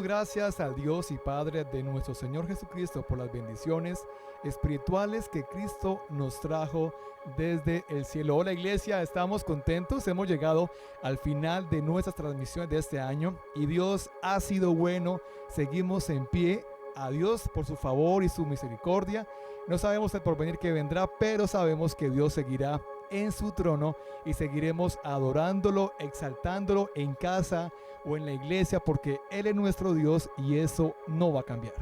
Damos gracias al Dios y Padre de nuestro Señor Jesucristo por las bendiciones espirituales que Cristo nos trajo desde el cielo. Hola iglesia, estamos contentos, hemos llegado al final de nuestras transmisiones de este año y Dios ha sido bueno, seguimos en pie. A Dios por su favor y su misericordia. No sabemos el porvenir que vendrá, pero sabemos que Dios seguirá en su trono y seguiremos adorándolo, exaltándolo en casa o en la iglesia, porque Él es nuestro Dios y eso no va a cambiar.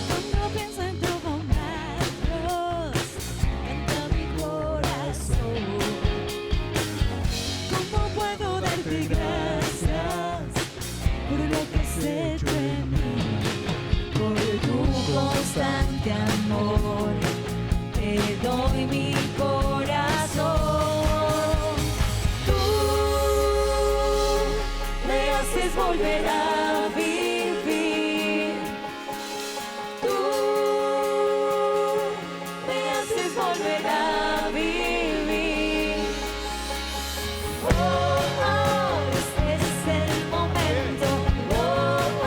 Cuando pienso en tu bondad, canta mi corazón. ¿Cómo puedo darte gracias por lo que has hecho en mí? Por tu constante amor, te doy mi corazón. Tú me haces volver a vivir. Tú me haces volver a vivir. Oh, oh, este es el momento. Oh, oh,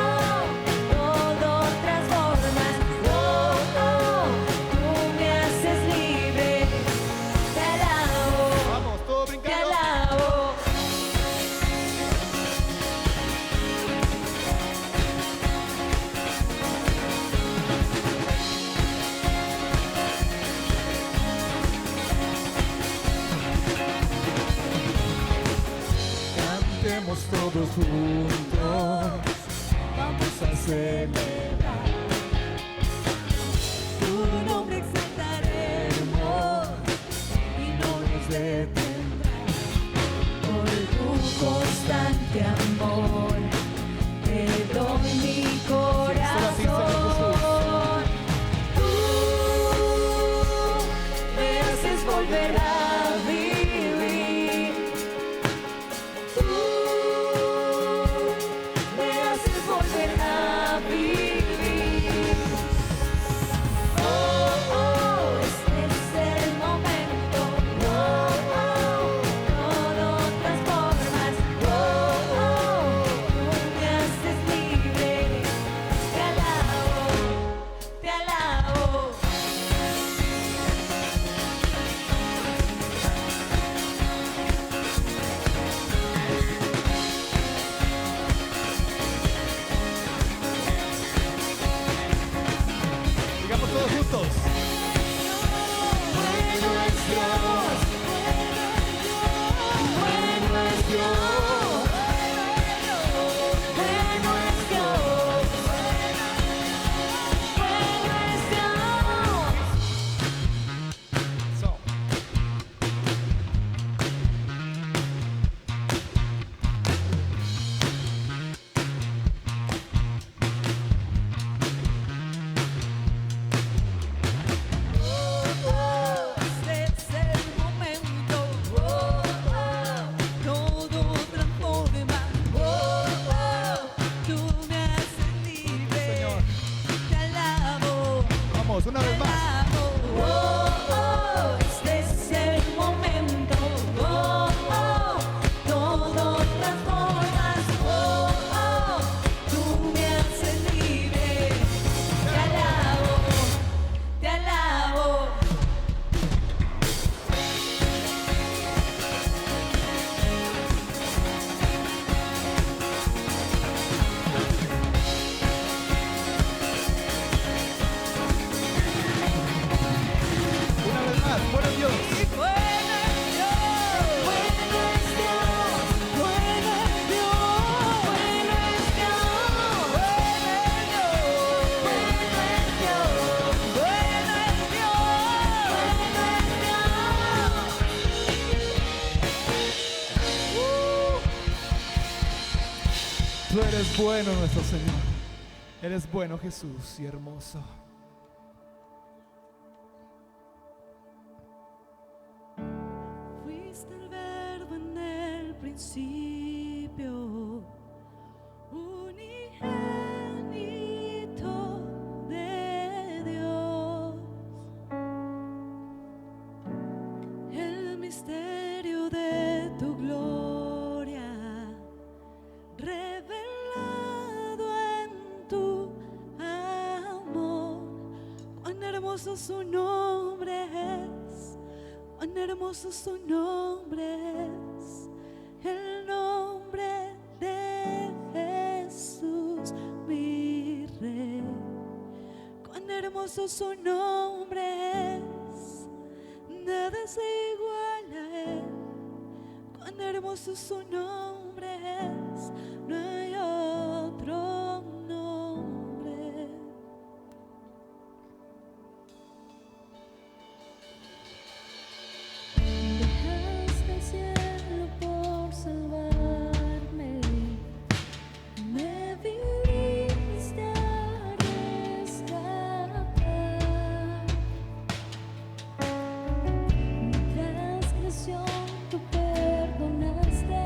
todo transformas. Oh, oh, tú me haces libre. Te alabo, Vamos, todos te brincando. alabo. Cantemos todos juntos, vamos a celebrar. Tu nombre exaltaremos y no nos detendrá. Por tu constante amor, te doy mi corazón. Tú me haces volver a vivir. Tú me haces volver a vivir. Oh, oh, este es el momento. Oh, oh, todo transformas. Oh, oh, tú me haces libre. Te alabo, te alabo. Digamos todos juntos. Bueno es Dios, bueno es Dios, bueno es Dios, bueno es Dios. So. Este es el momento. Oh, oh, todo transforma. Oh, oh, tú me haces libre. Señor. Te alabo. Vamos, una vez más. Oh, oh, este es el momento. Oh, oh, todo transformas. Oh, oh, tú me haces libre. Te alabo, te alabo. Una vez más. Bueno Dios. Bueno es Dios, bueno es Dios, bueno es Dios, bueno es Dios, bueno es Dios, bueno es Dios, Tú eres bueno, nuestro Señor. Eres bueno, Jesús, y hermoso. Fuiste el verbo en el principio, unigénito de Dios, el misterio de hermoso su nombre es, cuán hermoso su nombre es, el nombre de Jesús, mi Rey. Cuán hermoso su nombre es, nada es igual a él. Cuán hermoso su nombre es, no hay otro nombre. Dejaste el cielo por salvarme, me viniste a rescatar. Mi transgresión tú perdonaste,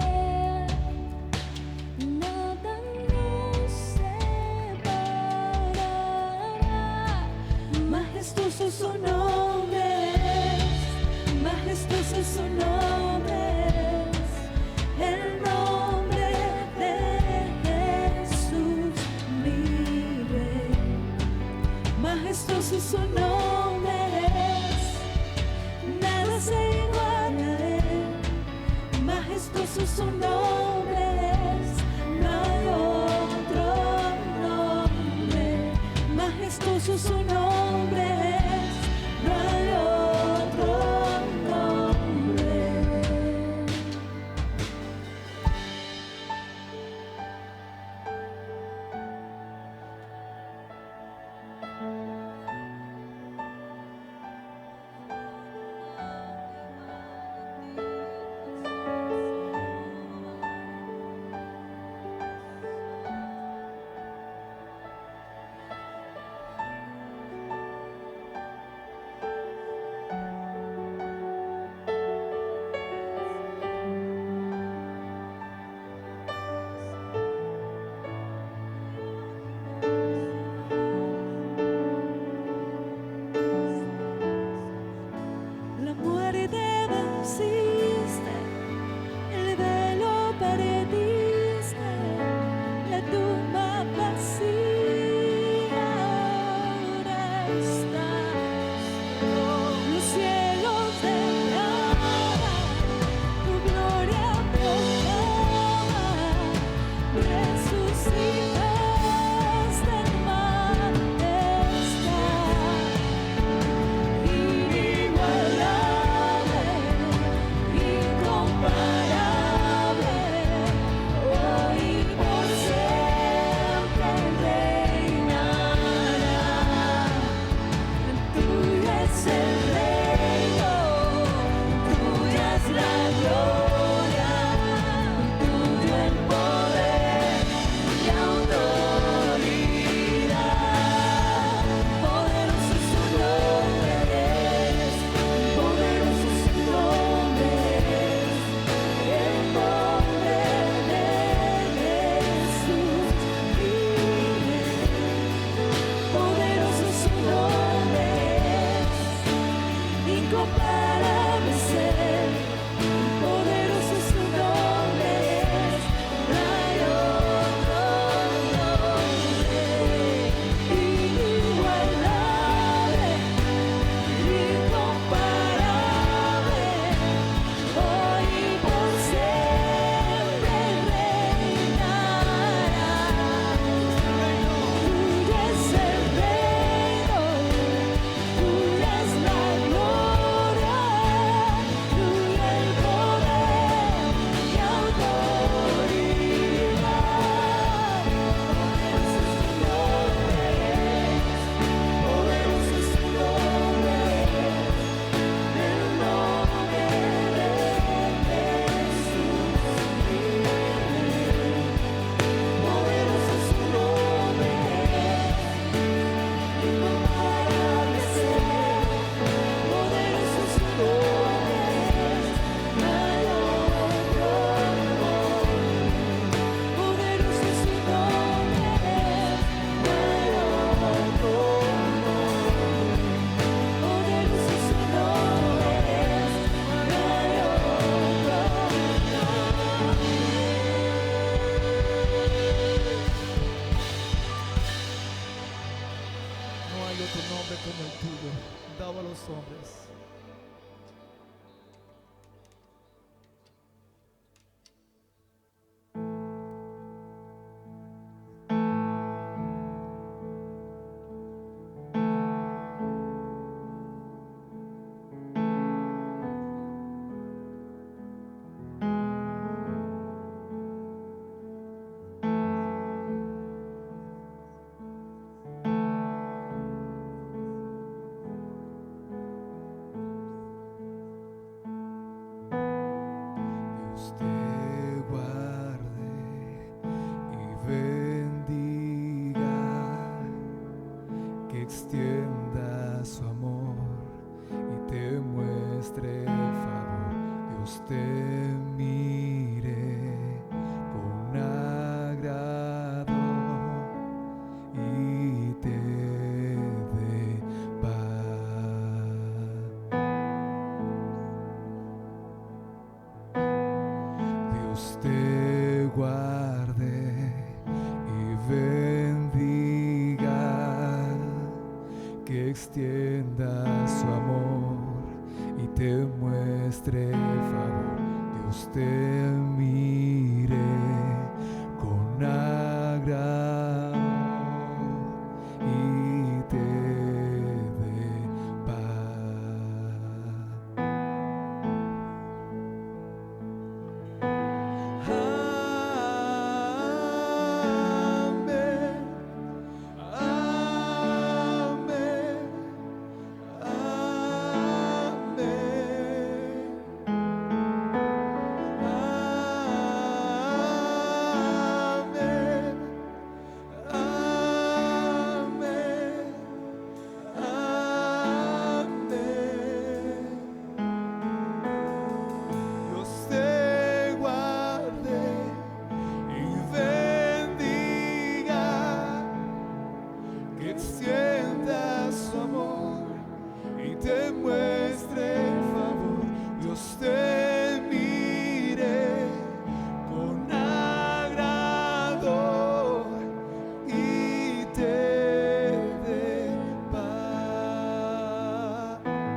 los hombres. Extienda su amor y te muestre favor. Dios te mire con agrado y te dé paz. Dios te guarde y bendiga, que extienda su amor y te muestre favor. Dios te mire con agrado y te dé paz. Amén. Extienda su amor y te muestre favor. Dios te mire con agrado y te dé paz. Amén.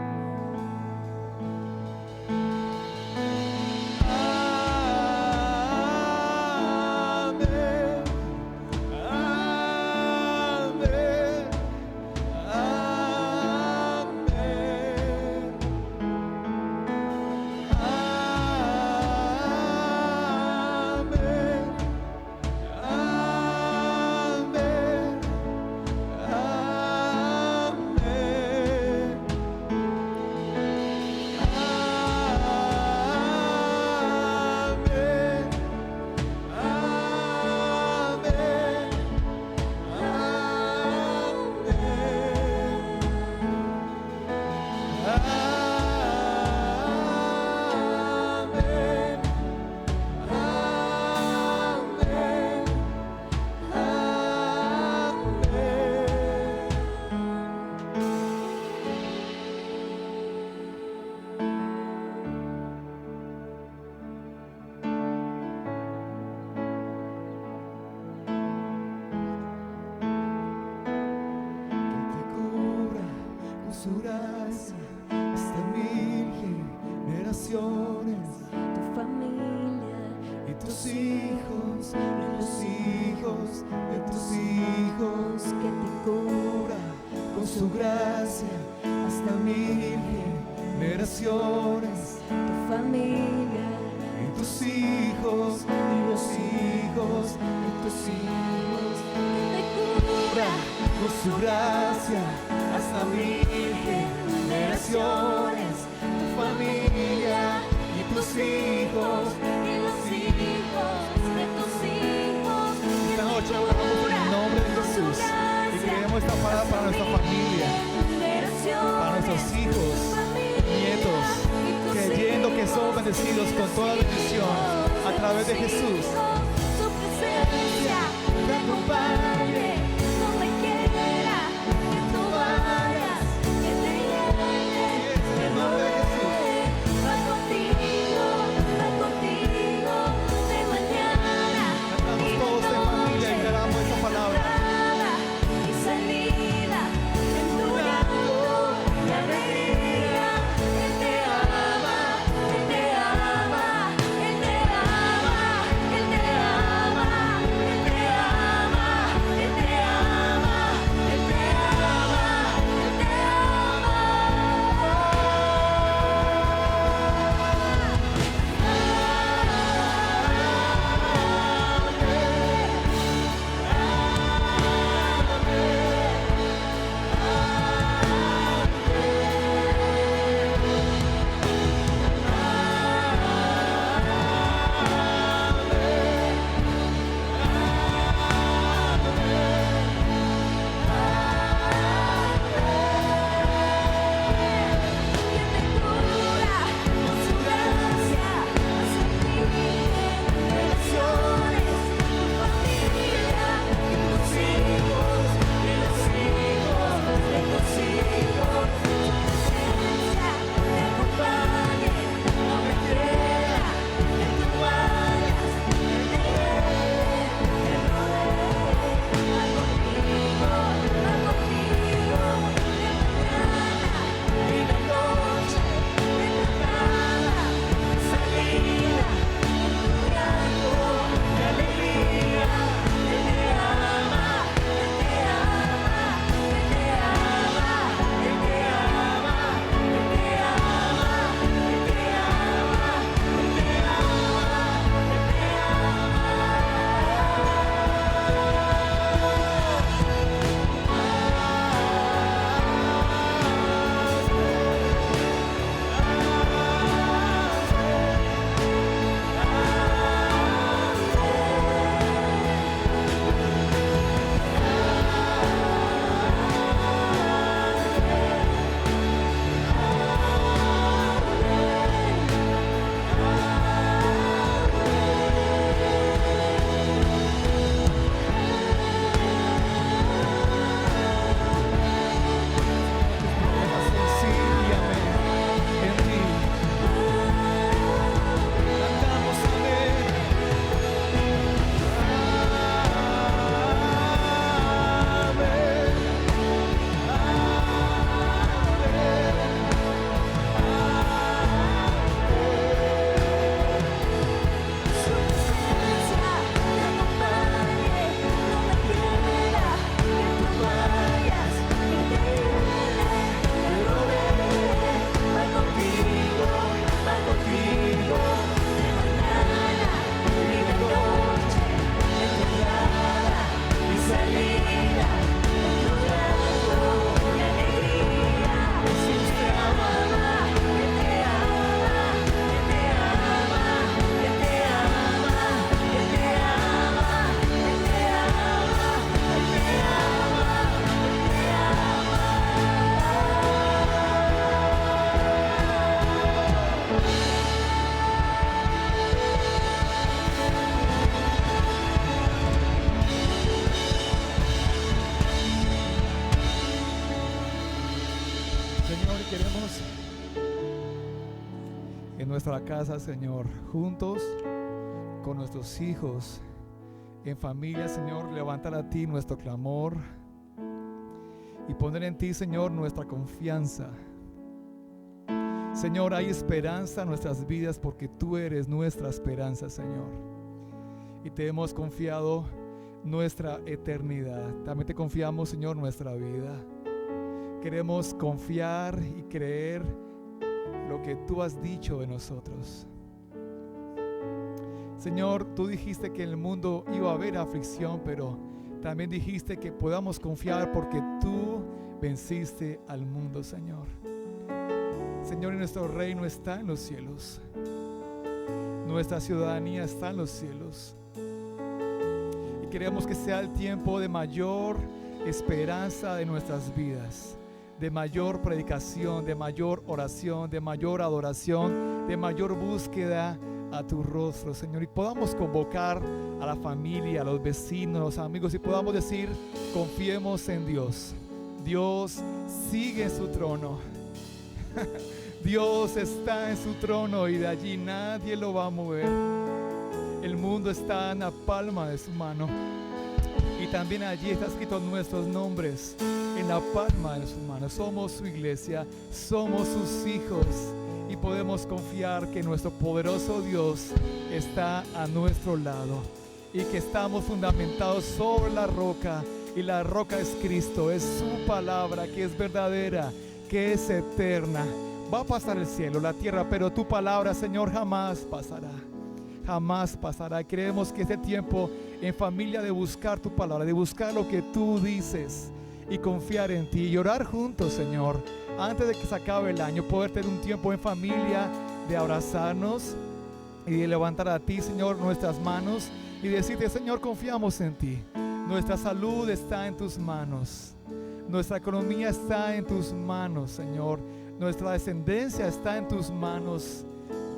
Su gracia hasta 1000 generaciones, tu familia y tus hijos y los hijos de tus hijos, que te cura con su gracia hasta 1000 generaciones, tu familia y tus hijos y los hijos de tus hijos, te cura con su gracia hasta 1000 generaciones, tu familia y tus hijos y los hijos de tus hijos. Esta noche oramos en el nombre de Jesús y creemos esta palabra para nuestra familia, para nuestros hijos, nietos, creyendo que somos bendecidos con toda bendición a través de Jesús. Su presencia te acompañe donde quiera que tú vayas, que te llene. En el nombre de Jesús. Va contigo de mañana. Cantamos todos en familia y declaramos esta palabra. Y salida en tu lado y alegría. nuestra casa, Señor, juntos con nuestros hijos, en familia, Señor, levantar a ti nuestro clamor y poner en ti, Señor, nuestra confianza. Señor, hay esperanza en nuestras vidas porque tú eres nuestra esperanza, Señor. Y te hemos confiado nuestra eternidad. También te confiamos, Señor, nuestra vida. Queremos confiar y creer lo que tú has dicho de nosotros. Señor, tú dijiste que en el mundo iba a haber aflicción, pero también dijiste que podamos confiar porque tú venciste al mundo, Señor. Señor, nuestro reino está en los cielos. Nuestra ciudadanía está en los cielos. Y queremos que sea el tiempo de mayor esperanza de nuestras vidas, de mayor predicación, de mayor oración, de mayor adoración, de mayor búsqueda a tu rostro, Señor. Y podamos convocar a la familia, a los vecinos, a los amigos, y podamos decir: confiemos en Dios. Dios sigue en su trono. Dios está en su trono y de allí nadie lo va a mover. El mundo está en la palma de su mano y también allí está escrito nuestros nombres en la palma de su mano. Somos su iglesia, somos sus hijos y podemos confiar que nuestro poderoso Dios está a nuestro lado y que estamos fundamentados sobre la roca, y la roca es Cristo, es su palabra que es verdadera, que es eterna. Va a pasar el cielo, la tierra, pero tu palabra, Señor, jamás pasará. Jamás pasará. Creemos que este tiempo en familia de buscar tu palabra, de buscar lo que tú dices y confiar en ti y orar juntos, Señor, antes de que se acabe el año, poder tener un tiempo en familia de abrazarnos y de levantar a ti, Señor, nuestras manos y decirte: Señor, confiamos en ti. Nuestra salud está en tus manos. Nuestra economía está en tus manos, Señor. Nuestra descendencia está en tus manos.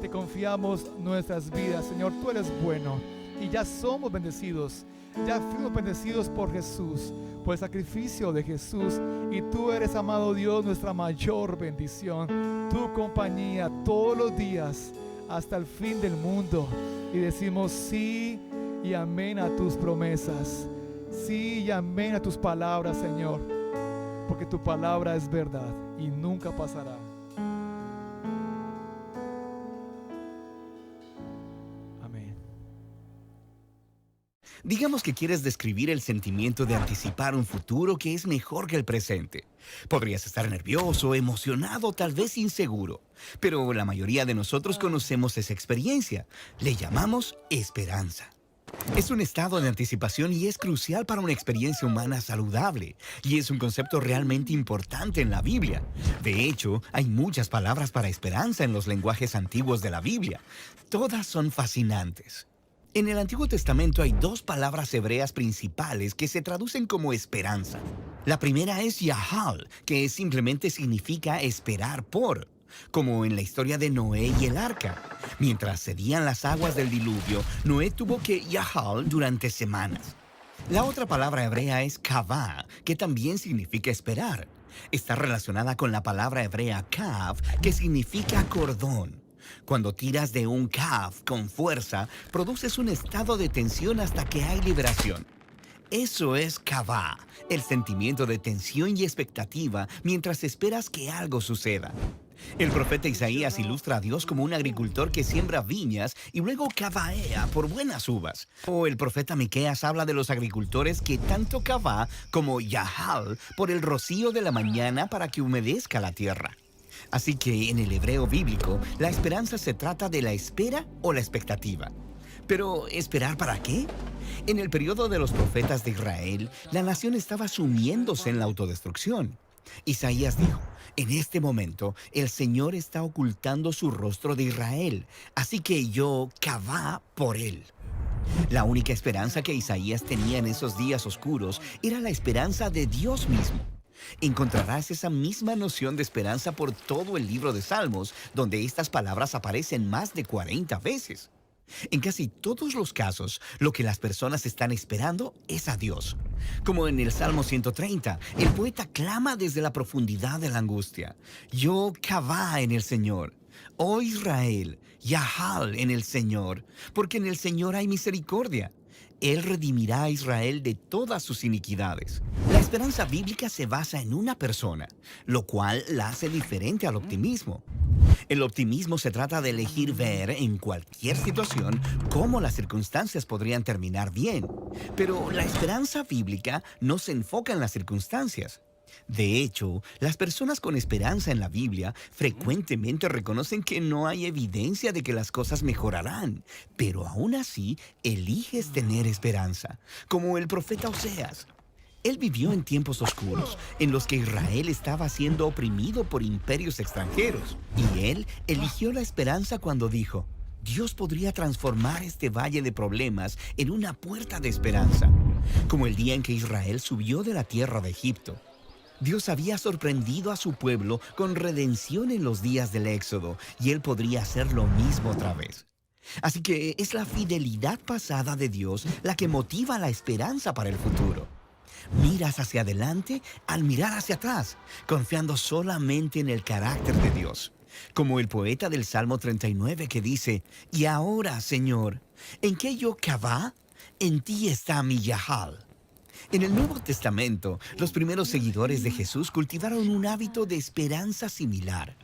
Te confiamos nuestras vidas, Señor. Tú eres bueno y ya somos bendecidos. Ya fuimos bendecidos por Jesús, por el sacrificio de Jesús. Y tú eres, amado Dios, nuestra mayor bendición. Tu compañía todos los días hasta el fin del mundo. Y decimos sí y amén a tus promesas. Sí y amén a tus palabras, Señor. Porque tu palabra es verdad y nunca pasará. Amén. Digamos que quieres describir el sentimiento de anticipar un futuro que es mejor que el presente. Podrías estar nervioso, emocionado, tal vez inseguro. Pero la mayoría de nosotros conocemos esa experiencia. Le llamamos esperanza. Es un estado de anticipación y es crucial para una experiencia humana saludable. Y es un concepto realmente importante en la Biblia. De hecho, hay muchas palabras para esperanza en los lenguajes antiguos de la Biblia. Todas son fascinantes. En el Antiguo Testamento hay dos palabras hebreas principales que se traducen como esperanza. La primera es Yahal, que simplemente significa esperar por, como en la historia de Noé y el arca. Mientras cedían las aguas del diluvio, Noé tuvo que Yahal durante semanas. La otra palabra hebrea es kavah, que también significa esperar. Está relacionada con la palabra hebrea kav, que significa cordón. Cuando tiras de un kav con fuerza, produces un estado de tensión hasta que hay liberación. Eso es kavah, el sentimiento de tensión y expectativa mientras esperas que algo suceda. El profeta Isaías ilustra a Dios como un agricultor que siembra viñas y luego cavaea por buenas uvas. O el profeta Miqueas habla de los agricultores que tanto cavá como yahal por el rocío de la mañana para que humedezca la tierra. Así que en el hebreo bíblico, la esperanza se trata de la espera o la expectativa. Pero, ¿esperar para qué? En el periodo de los profetas de Israel, la nación estaba sumiéndose en la autodestrucción. Isaías dijo: en este momento, el Señor está ocultando su rostro de Israel, así que yo cavá por él. La única esperanza que Isaías tenía en esos días oscuros era la esperanza de Dios mismo. Encontrarás esa misma noción de esperanza por todo el libro de Salmos, donde estas palabras aparecen más de 40 veces. En casi todos los casos, lo que las personas están esperando es a Dios. Como en el Salmo 130, el poeta clama desde la profundidad de la angustia: yo cavá en el Señor. Oh Israel, Yahal en el Señor, porque en el Señor hay misericordia. Él redimirá a Israel de todas sus iniquidades. La esperanza bíblica se basa en una persona, lo cual la hace diferente al optimismo. El optimismo se trata de elegir ver en cualquier situación cómo las circunstancias podrían terminar bien, pero la esperanza bíblica no se enfoca en las circunstancias. De hecho, las personas con esperanza en la Biblia frecuentemente reconocen que no hay evidencia de que las cosas mejorarán, pero aún así eliges tener esperanza, como el profeta Oseas. Él vivió en tiempos oscuros, en los que Israel estaba siendo oprimido por imperios extranjeros, y él eligió la esperanza cuando dijo: Dios podría transformar este valle de problemas en una puerta de esperanza, como el día en que Israel subió de la tierra de Egipto. Dios había sorprendido a su pueblo con redención en los días del Éxodo, y Él podría hacer lo mismo otra vez. Así que es la fidelidad pasada de Dios la que motiva la esperanza para el futuro. Miras hacia adelante al mirar hacia atrás, confiando solamente en el carácter de Dios. Como el poeta del Salmo 39 que dice: Y ahora, Señor, ¿en qué yo cabá? En ti está mi Yahal. En el Nuevo Testamento, los primeros seguidores de Jesús cultivaron un hábito de esperanza similar.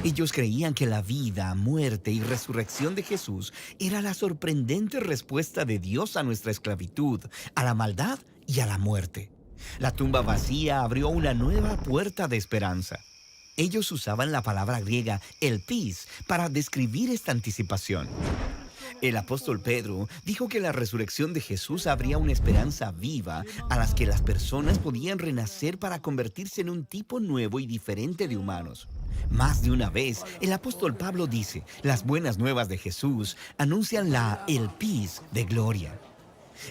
Ellos creían que la vida, muerte y resurrección de Jesús era la sorprendente respuesta de Dios a nuestra esclavitud, a la maldad y a la muerte. La tumba vacía abrió una nueva puerta de esperanza. Ellos usaban la palabra griega elpis para describir esta anticipación. El apóstol Pedro dijo que la resurrección de Jesús abría una esperanza viva a las que las personas podían renacer para convertirse en un tipo nuevo y diferente de humanos. Más de una vez, el apóstol Pablo dice: las buenas nuevas de Jesús anuncian la elpis de gloria.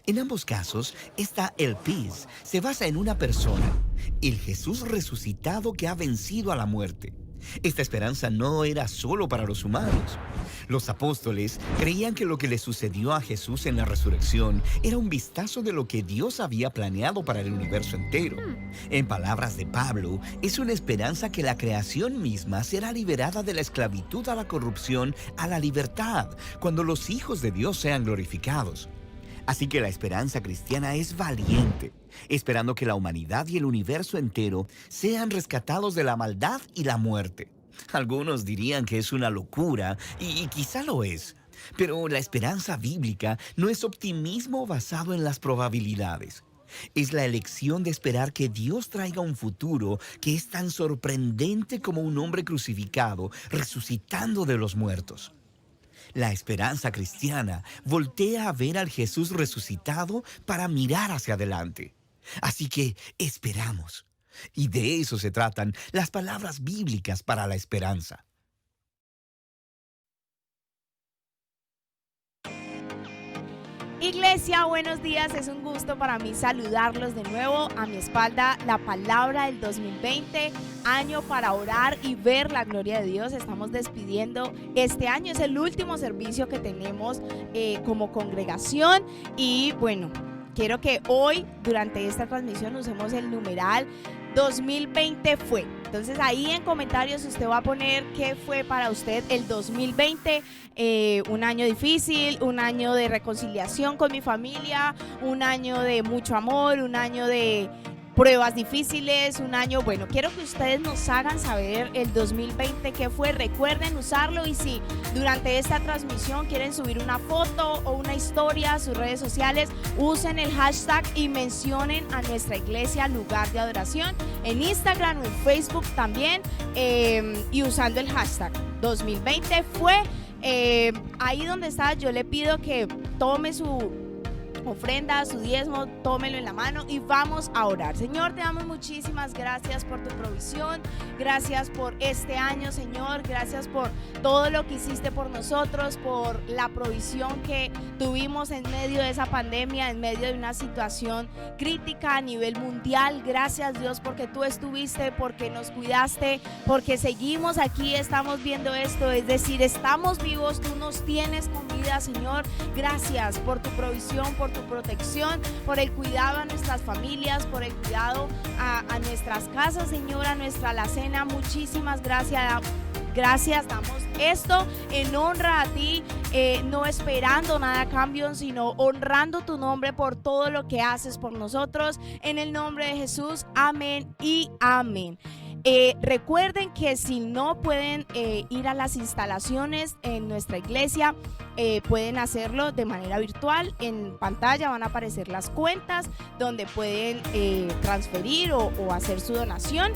En ambos casos, esta elpis se basa en una persona, el Jesús resucitado que ha vencido a la muerte. Esta esperanza no era solo para los humanos. Los apóstoles creían que lo que le sucedió a Jesús en la resurrección era un vistazo de lo que Dios había planeado para el universo entero. En palabras de Pablo, es una esperanza que la creación misma será liberada de la esclavitud a la corrupción a la libertad, cuando los hijos de Dios sean glorificados. Así que la esperanza cristiana es valiente, esperando que la humanidad y el universo entero sean rescatados de la maldad y la muerte. Algunos dirían que es una locura, y quizá lo es, pero la esperanza bíblica no es optimismo basado en las probabilidades. Es la elección de esperar que Dios traiga un futuro que es tan sorprendente como un hombre crucificado resucitando de los muertos. La esperanza cristiana voltea a ver al Jesús resucitado para mirar hacia adelante. Así que esperamos. Y de eso se tratan las palabras bíblicas para la esperanza. Iglesia, buenos días. Es un gusto para mí saludarlos de nuevo. A mi espalda, la palabra del 2020, año para orar y ver la gloria de Dios. Estamos despidiendo este año, es el último servicio que tenemos como congregación. Y bueno, quiero que hoy, durante esta transmisión, usemos el numeral 2020 fue. Entonces ahí en comentarios usted va a poner qué fue para usted el 2020, un año difícil, un año de reconciliación con mi familia, un año de mucho amor, un año de pruebas difíciles, un año, bueno, quiero que ustedes nos hagan saber el 2020 qué fue, recuerden usarlo, y si durante esta transmisión quieren subir una foto o una historia a sus redes sociales, usen el hashtag y mencionen a nuestra iglesia Lugar de Adoración en Instagram o en Facebook también, y usando el hashtag 2020 fue. Ahí donde está, yo le pido que tome su ofrenda, su diezmo, tómelo en la mano y vamos a orar. Señor, te damos muchísimas gracias por tu provisión, gracias por este año, Señor, gracias por todo lo que hiciste por nosotros, por la provisión que tuvimos en medio de esa pandemia, en medio de una situación crítica a nivel mundial. Gracias, Dios, porque tú estuviste, porque nos cuidaste, porque seguimos aquí, estamos viendo esto, es decir, estamos vivos, tú nos tienes con vida, Señor. Gracias por tu provisión, por tu protección, por el cuidado a nuestras familias, por el cuidado a nuestras casas, Señor, a nuestra alacena. Muchísimas gracias. gracias, damos esto en honra a ti, no esperando nada a cambio, sino honrando tu nombre por todo lo que haces por nosotros. En el nombre de Jesús, amén y amén. Recuerden que si no pueden ir a las instalaciones en nuestra iglesia, pueden hacerlo de manera virtual. En pantalla van a aparecer las cuentas donde pueden transferir o hacer su donación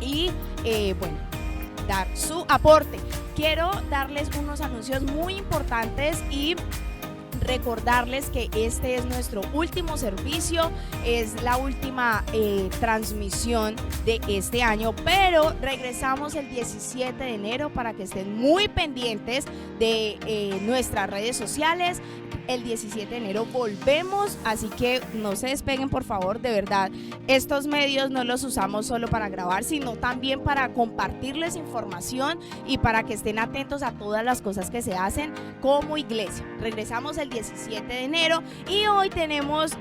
y bueno, dar su aporte. Quiero darles unos anuncios muy importantes y recordarles que este es nuestro último servicio, es la última transmisión de este año, pero regresamos el 17 de enero para que estén muy pendientes de nuestras redes sociales. El 17 de enero volvemos, así que no se despeguen, por favor, de verdad. Estos medios no los usamos solo para grabar, sino también para compartirles información y para que estén atentos a todas las cosas que se hacen como iglesia. Regresamos el 17 de enero y hoy tenemos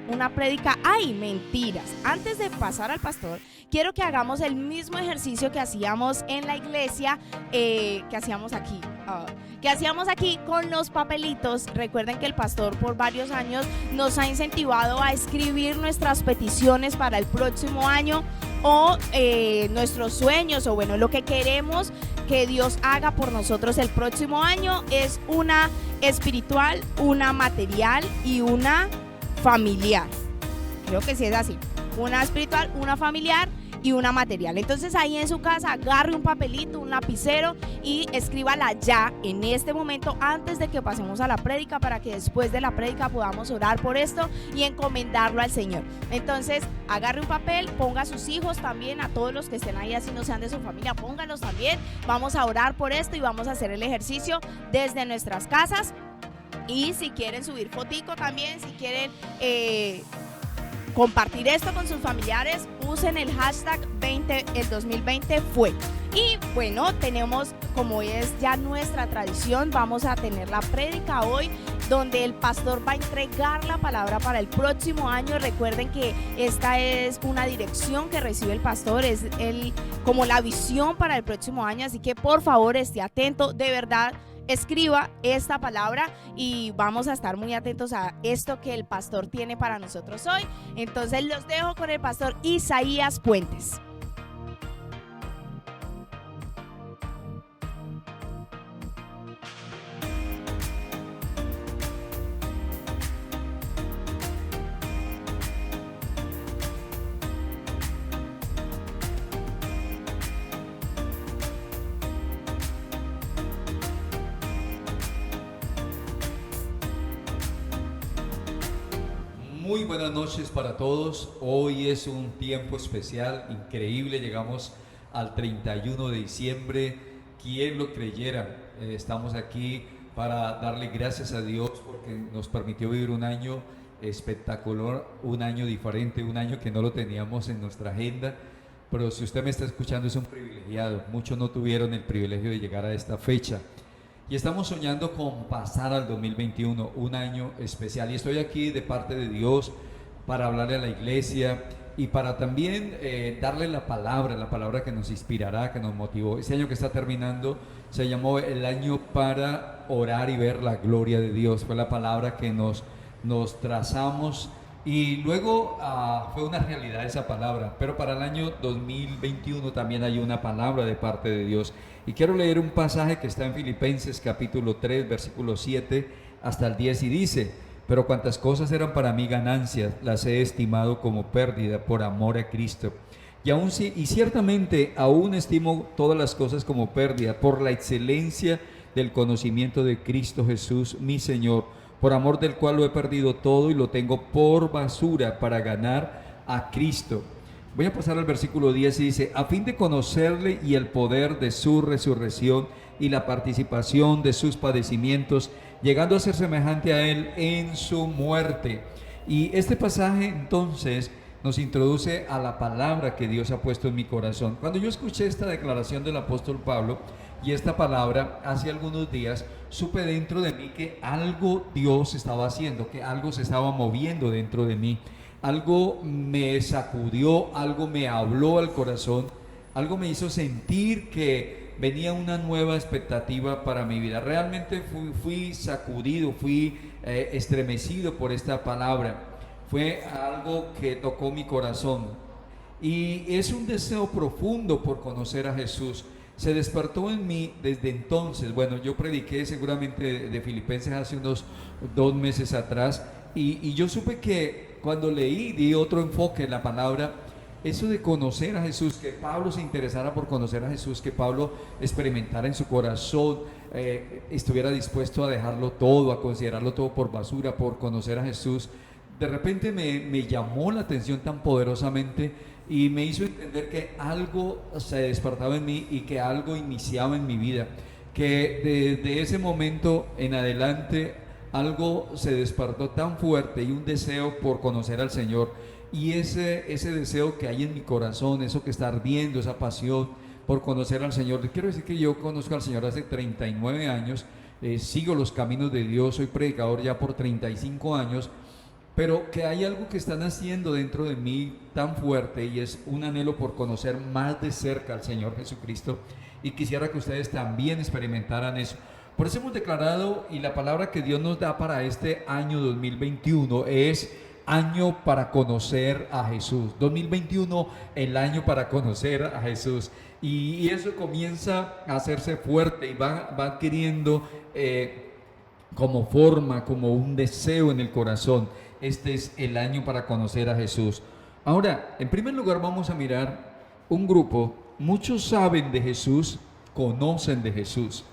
una prédica. ¡Ay, mentiras! Antes de pasar al pastor, quiero que hagamos el mismo ejercicio que hacíamos en la iglesia, que hacíamos aquí con los papelitos. Recuerden que el pastor por varios años nos ha incentivado a escribir nuestras peticiones para el próximo año o nuestros sueños, o bueno, lo que queremos que Dios haga por nosotros el próximo año. Es una espiritual, una material y una familiar. Creo que sí es así. Una espiritual, una familiar y una material. Entonces ahí en su casa agarre un papelito, un lapicero y escríbala ya en este momento antes de que pasemos a la prédica, para que después de la prédica podamos orar por esto y encomendarlo al Señor. Entonces agarre un papel, ponga a sus hijos también, a todos los que estén ahí, así no sean de su familia, póngalos también. Vamos a orar por esto y vamos a hacer el ejercicio desde nuestras casas. Y si quieren subir fotico también, si quieren compartir esto con sus familiares, usen el hashtag el 2020 fue. Y bueno, tenemos, como es ya nuestra tradición, vamos a tener la prédica hoy, donde el pastor va a entregar la palabra para el próximo año. Recuerden que esta es una dirección que recibe el pastor, es como la visión para el próximo año, así que por favor esté atento, de verdad. Escriba esta palabra y vamos a estar muy atentos a esto que el pastor tiene para nosotros hoy. Entonces los dejo con el pastor Isaías Puentes. Muy buenas noches para todos. Hoy es un tiempo especial, increíble. Llegamos al 31 de diciembre. ¿Quién lo creyera? Estamos aquí para darle gracias a Dios porque nos permitió vivir un año espectacular, un año diferente, un año que no lo teníamos en nuestra agenda. Pero si usted me está escuchando, es un privilegiado. Muchos no tuvieron el privilegio de llegar a esta fecha. Y estamos soñando con pasar al 2021, un año especial. Y estoy aquí de parte de Dios para hablarle a la iglesia y para también darle la palabra que nos inspirará, que nos motivó. Este año que está terminando se llamó el año para orar y ver la gloria de Dios. Fue la palabra que nos trazamos y luego fue una realidad esa palabra. Pero para el año 2021 también hay una palabra de parte de Dios. Y quiero leer un pasaje que está en Filipenses capítulo 3, versículo 7 hasta el 10 y dice: pero cuantas cosas eran para mí ganancias, las he estimado como pérdida por amor a Cristo. Y ciertamente aún estimo todas las cosas como pérdida por la excelencia del conocimiento de Cristo Jesús, mi Señor, por amor del cual lo he perdido todo y lo tengo por basura para ganar a Cristo. Voy a pasar al versículo 10 y dice: a fin de conocerle y el poder de su resurrección y la participación de sus padecimientos, llegando a ser semejante a él en su muerte. Y este pasaje entonces nos introduce a la palabra que Dios ha puesto en mi corazón. Cuando yo escuché esta declaración del apóstol Pablo y esta palabra hace algunos días, supe dentro de mí que algo Dios estaba haciendo, que algo se estaba moviendo dentro de mí. Algo me sacudió, algo me habló al corazón, algo me hizo sentir que venía una nueva expectativa para mi vida. Realmente fui sacudido, fui estremecido por esta palabra. Fue algo que tocó mi corazón. Y es un deseo profundo por conocer a Jesús. Se despertó en mí desde entonces. Bueno, yo prediqué seguramente de Filipenses hace unos 2 meses atrás. Y yo supe que cuando leí, di otro enfoque en la palabra. Eso de conocer a Jesús, que Pablo se interesara por conocer a Jesús, que Pablo experimentara en su corazón, estuviera dispuesto a dejarlo todo, a considerarlo todo por basura, por conocer a Jesús. De repente me llamó la atención tan poderosamente y me hizo entender que algo se despertaba en mí y que algo iniciaba en mi vida, que desde ese momento en adelante algo se despertó tan fuerte y un deseo por conocer al Señor. Y ese deseo que hay en mi corazón, eso que está ardiendo, esa pasión por conocer al Señor. Quiero decir que yo conozco al Señor hace 39 años, sigo los caminos de Dios, soy predicador ya por 35 años, pero que hay algo que están haciendo dentro de mí tan fuerte y es un anhelo por conocer más de cerca al Señor Jesucristo, y quisiera que ustedes también experimentaran eso. Por eso hemos declarado, y la palabra que Dios nos da para este año 2021 es año para conocer a Jesús. 2021, el año para conocer a Jesús. Y eso comienza a hacerse fuerte y va adquiriendo como forma, como un deseo en el corazón. Este es el año para conocer a Jesús. Ahora, en primer lugar vamos a mirar un grupo. Muchos saben de Jesús, conocen de Jesús.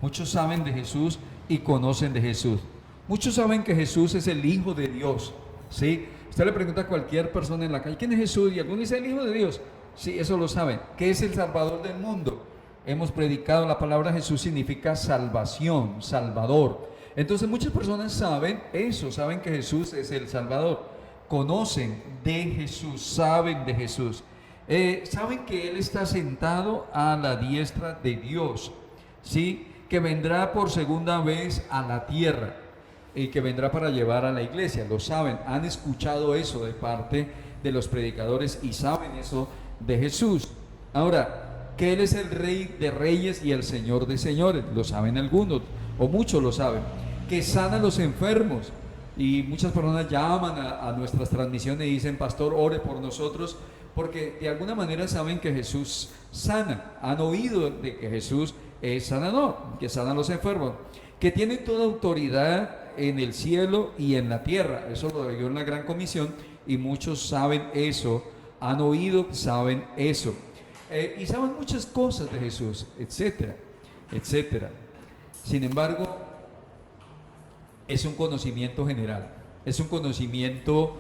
Muchos saben de Jesús y conocen de Jesús. Muchos saben que Jesús es el Hijo de Dios. ¿Sí? Usted le pregunta a cualquier persona en la calle, ¿quién es Jesús? Y alguno dice, el Hijo de Dios. Sí, eso lo saben. ¿Qué es el Salvador del mundo? Hemos predicado, la palabra Jesús significa salvación, Salvador. Entonces muchas personas saben eso, saben que Jesús es el Salvador. Conocen de Jesús, saben de Jesús. Saben que Él está sentado a la diestra de Dios, ¿sí? Que vendrá por segunda vez a la tierra y que vendrá para llevar a la iglesia. Lo saben, han escuchado eso de parte de los predicadores y saben eso de Jesús. Ahora, que Él es el Rey de reyes y el Señor de señores, lo saben algunos o muchos lo saben. Que sana a los enfermos, y muchas personas llaman a nuestras transmisiones y dicen, pastor, ore por nosotros, porque de alguna manera saben que Jesús sana, han oído de que Jesús es sanador, que sana a los enfermos, que tiene toda autoridad en el cielo y en la tierra. Eso lo dio en la Gran Comisión y muchos saben eso, han oído, saben eso, y saben muchas cosas de Jesús, etcétera, etcétera. Sin embargo, es un conocimiento general, es un conocimiento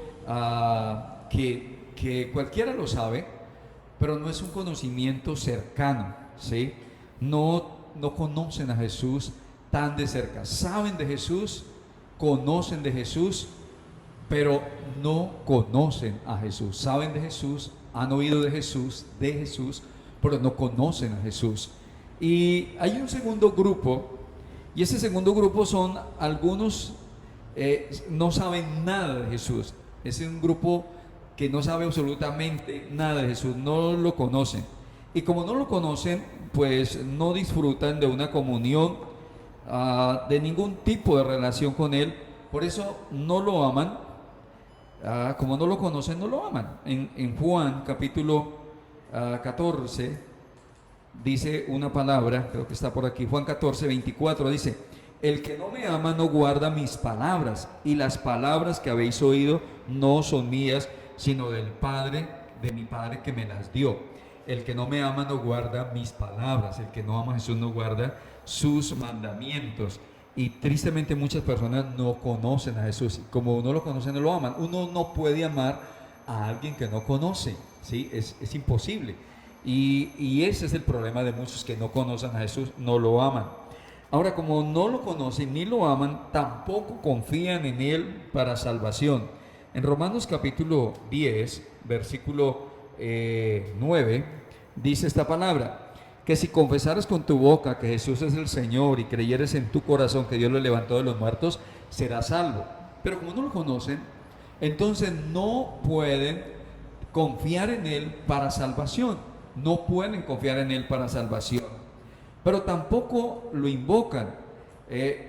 que cualquiera lo sabe, pero no es un conocimiento cercano, ¿sí? No conocen a Jesús tan de cerca. Saben de Jesús, conocen de Jesús, pero no conocen a Jesús. Saben de Jesús, han oído de Jesús, pero no conocen a Jesús. Y hay un segundo grupo, y ese segundo grupo son algunos no saben nada de Jesús. Es un grupo que no sabe absolutamente nada de Jesús, no lo conocen. Y como no lo conocen, pues no disfrutan de una comunión, de ningún tipo de relación con Él. Por eso no lo aman. Como no lo conocen, no lo aman. En Juan capítulo 14 dice una palabra, creo que está por aquí, Juan 14, 24, dice: el que no me ama no guarda mis palabras, y las palabras que habéis oído no son mías, sino del Padre, de mi Padre que me las dio. El que no me ama no guarda mis palabras, el que no ama a Jesús no guarda sus mandamientos. Y tristemente muchas personas no conocen a Jesús. Como no lo conocen, no lo aman. Uno no puede amar a alguien que no conoce, ¿sí? Es imposible. Y ese es el problema de muchos que no conocen a Jesús, no lo aman. Ahora, como no lo conocen ni lo aman, tampoco confían en Él para salvación. En Romanos capítulo 10, versículo 9, dice esta palabra: que si confesaras con tu boca que Jesús es el Señor y creyeres en tu corazón que Dios lo levantó de los muertos, serás salvo. Pero como no lo conocen, entonces no pueden confiar en Él para salvación. No pueden confiar en Él para salvación. pero tampoco lo invocan.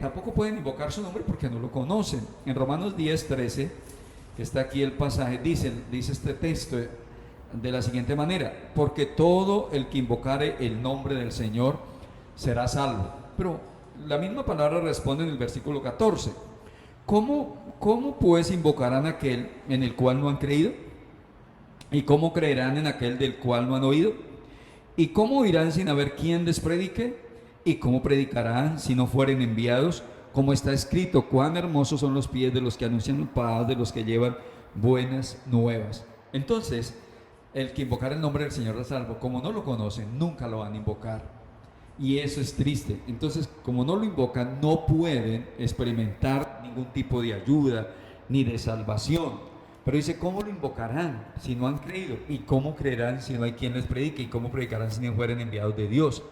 Tampoco pueden invocar su nombre porque no lo conocen. En Romanos 10:13, que está aquí el pasaje, dice este texto de la siguiente manera: porque todo el que invocare el nombre del Señor será salvo. Pero la misma palabra responde en el versículo 14: ¿Cómo pues invocarán aquel en el cual no han creído? ¿Y cómo creerán en aquel del cual no han oído? ¿Y cómo irán sin haber quien les predique? ¿Y cómo predicarán si no fueren enviados? Como está escrito: cuán hermosos son los pies de los que anuncian paz, de los que llevan buenas nuevas. Entonces, el que invocar el nombre del Señor es salvo. Como no lo conocen, nunca lo van a invocar. Y eso es triste. Entonces, como no lo invocan, no pueden experimentar ningún tipo de ayuda ni de salvación. Pero dice: ¿cómo lo invocarán si no han creído? ¿Y cómo creerán si no hay quien les predique? ¿Y cómo predicarán si no fueren enviados de Dios?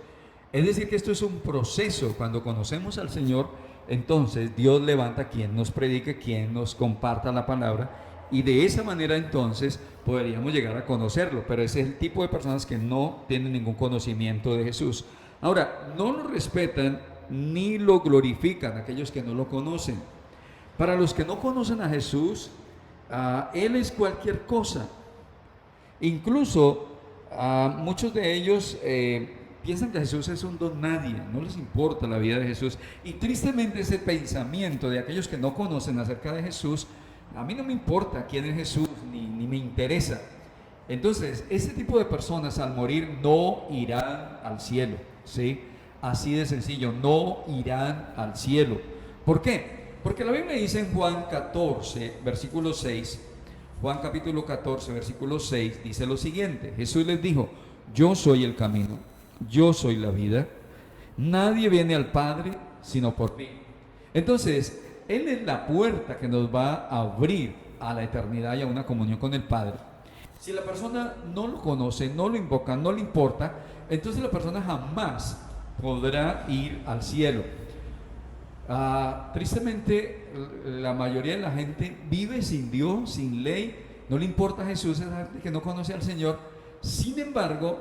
Es decir, que esto es un proceso. Cuando conocemos al Señor, entonces Dios levanta quien nos predique, quien nos comparta la palabra, y de esa manera entonces podríamos llegar a conocerlo. Pero ese es el tipo de personas que no tienen ningún conocimiento de Jesús. Ahora, no lo respetan ni lo glorifican aquellos que no lo conocen. Para los que no conocen a Jesús, Él es cualquier cosa. Incluso muchos de ellos piensan que Jesús es un don nadie, no les importa la vida de Jesús. Y tristemente ese pensamiento de aquellos que no conocen acerca de Jesús: a mí no me importa quién es Jesús, ni me interesa. Entonces, ese tipo de personas al morir no irán al cielo, ¿sí? Así de sencillo, no irán al cielo. ¿Por qué? Porque la Biblia dice en Juan 14, versículo 6, Juan capítulo 14, versículo 6, dice lo siguiente: Jesús les dijo: yo soy el camino, yo soy la vida, nadie viene al Padre sino por mí. Entonces, Él es la puerta que nos va a abrir a la eternidad y a una comunión con el Padre. Si la persona no lo conoce, no lo invoca, no le importa, entonces la persona jamás podrá ir al cielo. Tristemente, la mayoría de la gente vive sin Dios, sin ley, no le importa a Jesús, es gente que no conoce al Señor. Sin embargo,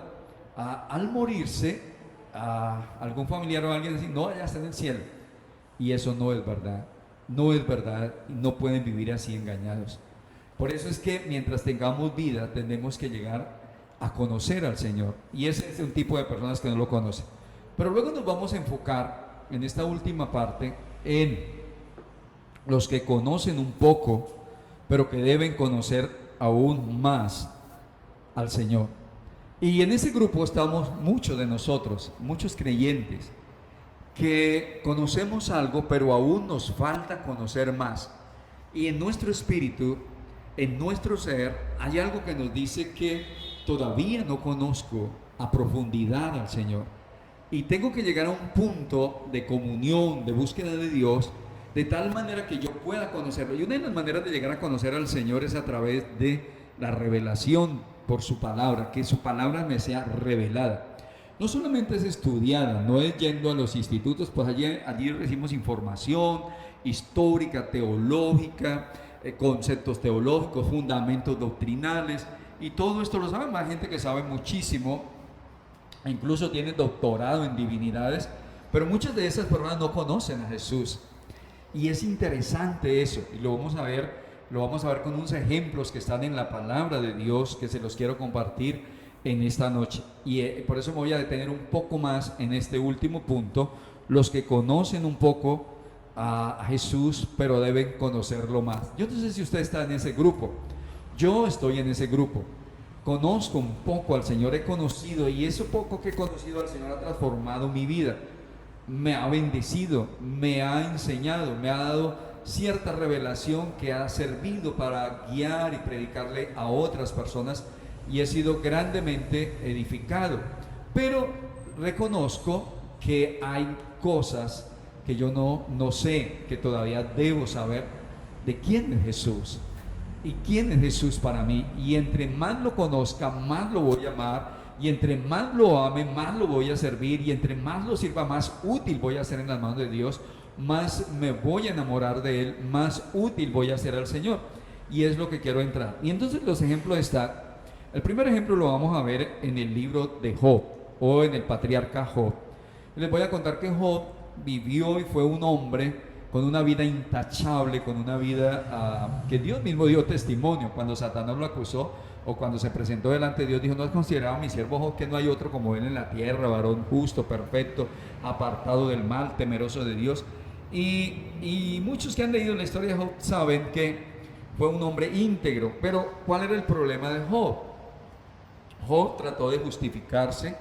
al morirse, algún familiar o alguien dice: no, ya está en el cielo. Y eso no es verdad, no es verdad, y no pueden vivir así engañados. Por eso es que mientras tengamos vida, tenemos que llegar a conocer al Señor. Y ese es un tipo de personas que no lo conocen. Pero luego nos vamos a enfocar en esta última parte en los que conocen un poco, pero que deben conocer aún más al Señor. Y en ese grupo estamos muchos de nosotros, muchos creyentes, que conocemos algo, pero aún nos falta conocer más. Y en nuestro espíritu, en nuestro ser, hay algo que nos dice que todavía no conozco a profundidad al Señor. Y tengo que llegar a un punto de comunión, de búsqueda de Dios, de tal manera que yo pueda conocerlo. Y una de las maneras de llegar a conocer al Señor es a través de la revelación por su palabra, que su palabra me sea revelada. No solamente es estudiada, no es yendo a los institutos, pues allí recibimos información histórica, teológica, conceptos teológicos, fundamentos doctrinales, y todo esto lo sabe más gente que sabe muchísimo, incluso tiene doctorado en divinidades, pero muchas de esas personas no conocen a Jesús. Y es interesante eso, y lo vamos a ver con unos ejemplos que están en la palabra de Dios, que se los quiero compartir en esta noche. Y por eso me voy a detener un poco más en este último punto: los que conocen un poco a Jesús, pero deben conocerlo más. Yo no sé si usted está en ese grupo. Yo estoy en ese grupo. Conozco un poco al Señor, he conocido, y eso poco que he conocido al Señor ha transformado mi vida. Me ha bendecido, me ha enseñado, me ha dado cierta revelación que ha servido para guiar y predicarle a otras personas, y he sido grandemente edificado. Pero reconozco que hay cosas que yo no sé, que todavía debo saber de quién es Jesús y quién es Jesús para mí. Y entre más lo conozca, más lo voy a amar, y entre más lo ame, más lo voy a servir, y entre más lo sirva, más útil voy a ser en las manos de Dios, más me voy a enamorar de Él, más útil voy a ser al Señor. Y es lo que quiero entrar. Y entonces los ejemplos están. El primer ejemplo lo vamos a ver en el libro de Job, o en el patriarca Job. Les voy a contar que Job vivió y fue un hombre con una vida intachable, con una vida que Dios mismo dio testimonio. Cuando Satanás lo acusó o cuando se presentó delante de Dios, dijo: no has considerado a mi siervo Job, que no hay otro como él en la tierra, varón justo, perfecto, apartado del mal, temeroso de Dios. Y muchos que han leído la historia de Job saben que fue un hombre íntegro. Pero ¿cuál era el problema de Job? Job trató de justificarse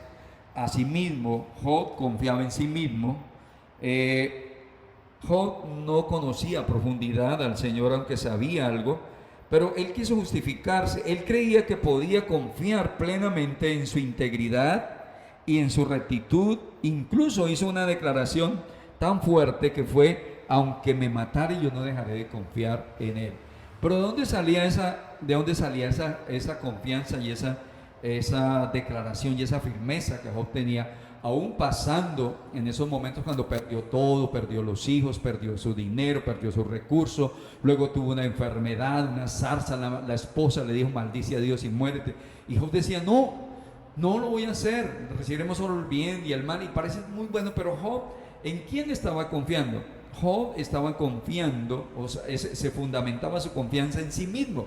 a sí mismo. Job confiaba en sí mismo. Job no conocía a profundidad al Señor, aunque sabía algo, pero él quiso justificarse. Él creía que podía confiar plenamente en su integridad y en su rectitud. Incluso hizo una declaración tan fuerte que fue: aunque me matare, yo no dejaré de confiar en él. Pero ¿de dónde salía esa confianza y esa declaración y esa firmeza que Job tenía, aún pasando en esos momentos cuando perdió todo? Perdió los hijos, perdió su dinero, perdió sus recursos, luego tuvo una enfermedad, una zarza, la esposa le dijo: maldice a Dios y muérete. Y Job decía: no lo voy a hacer, recibiremos solo el bien y el mal. Y parece muy bueno, pero Job, ¿en quién estaba confiando? Job estaba confiando, o sea, se fundamentaba su confianza en sí mismo,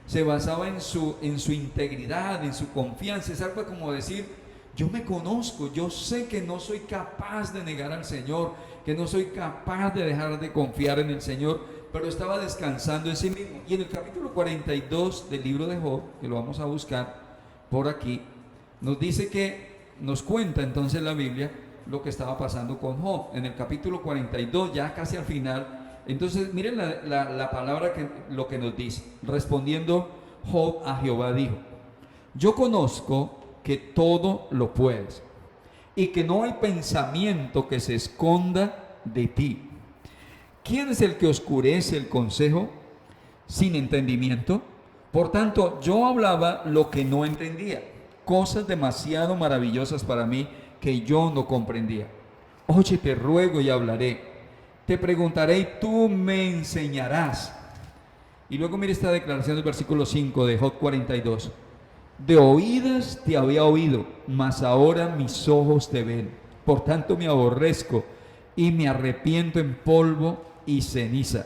se basaba en su integridad, en su confianza. Es algo como decir: yo me conozco, yo sé que no soy capaz de negar al Señor, que no soy capaz de dejar de confiar en el Señor, pero estaba descansando en sí mismo. Y en el capítulo 42 del libro de Job, que lo vamos a buscar por aquí, nos cuenta entonces la Biblia lo que estaba pasando con Job. En el capítulo 42, ya casi al final, entonces miren la palabra, lo que nos dice. Respondiendo Job a Jehová dijo: yo conozco que todo lo puedes y que no hay pensamiento que se esconda de ti. ¿Quién es el que oscurece el consejo sin entendimiento? Por tanto, yo hablaba lo que no entendía, cosas demasiado maravillosas para mí que yo no comprendía. Oye, te ruego y hablaré, te preguntaré y tú me enseñarás. Y luego mire esta declaración del versículo 5 de Job 42. De oídas te había oído, mas ahora mis ojos te ven. Por tanto me aborrezco y me arrepiento en polvo y ceniza.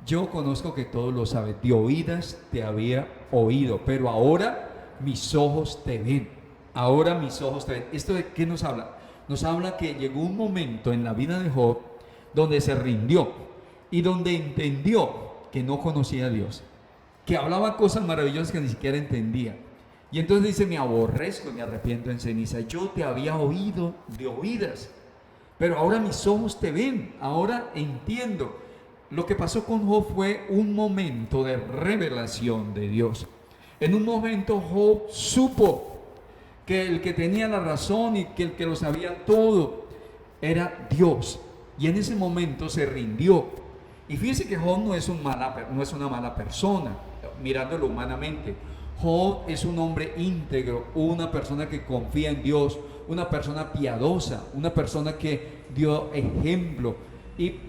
Yo conozco que todo lo sabes. De oídas te había oído, pero ahora mis ojos te ven. Ahora mis ojos te ven. ¿Esto de qué nos habla? Nos habla que llegó un momento en la vida de Job donde se rindió y donde entendió que no conocía a Dios, que hablaba cosas maravillosas que ni siquiera entendía. Y entonces dice: me aborrezco y me arrepiento en ceniza. Yo te había oído de oídas, pero ahora mis ojos te ven. Ahora entiendo. Lo que pasó con Job fue un momento de revelación de Dios. En un momento Job supo que el que tenía la razón y que el que lo sabía todo era Dios. Y en ese momento se rindió. Y fíjense que Job no es una mala persona, mirándolo humanamente. Job es un hombre íntegro, una persona que confía en Dios, una persona piadosa, una persona que dio ejemplo.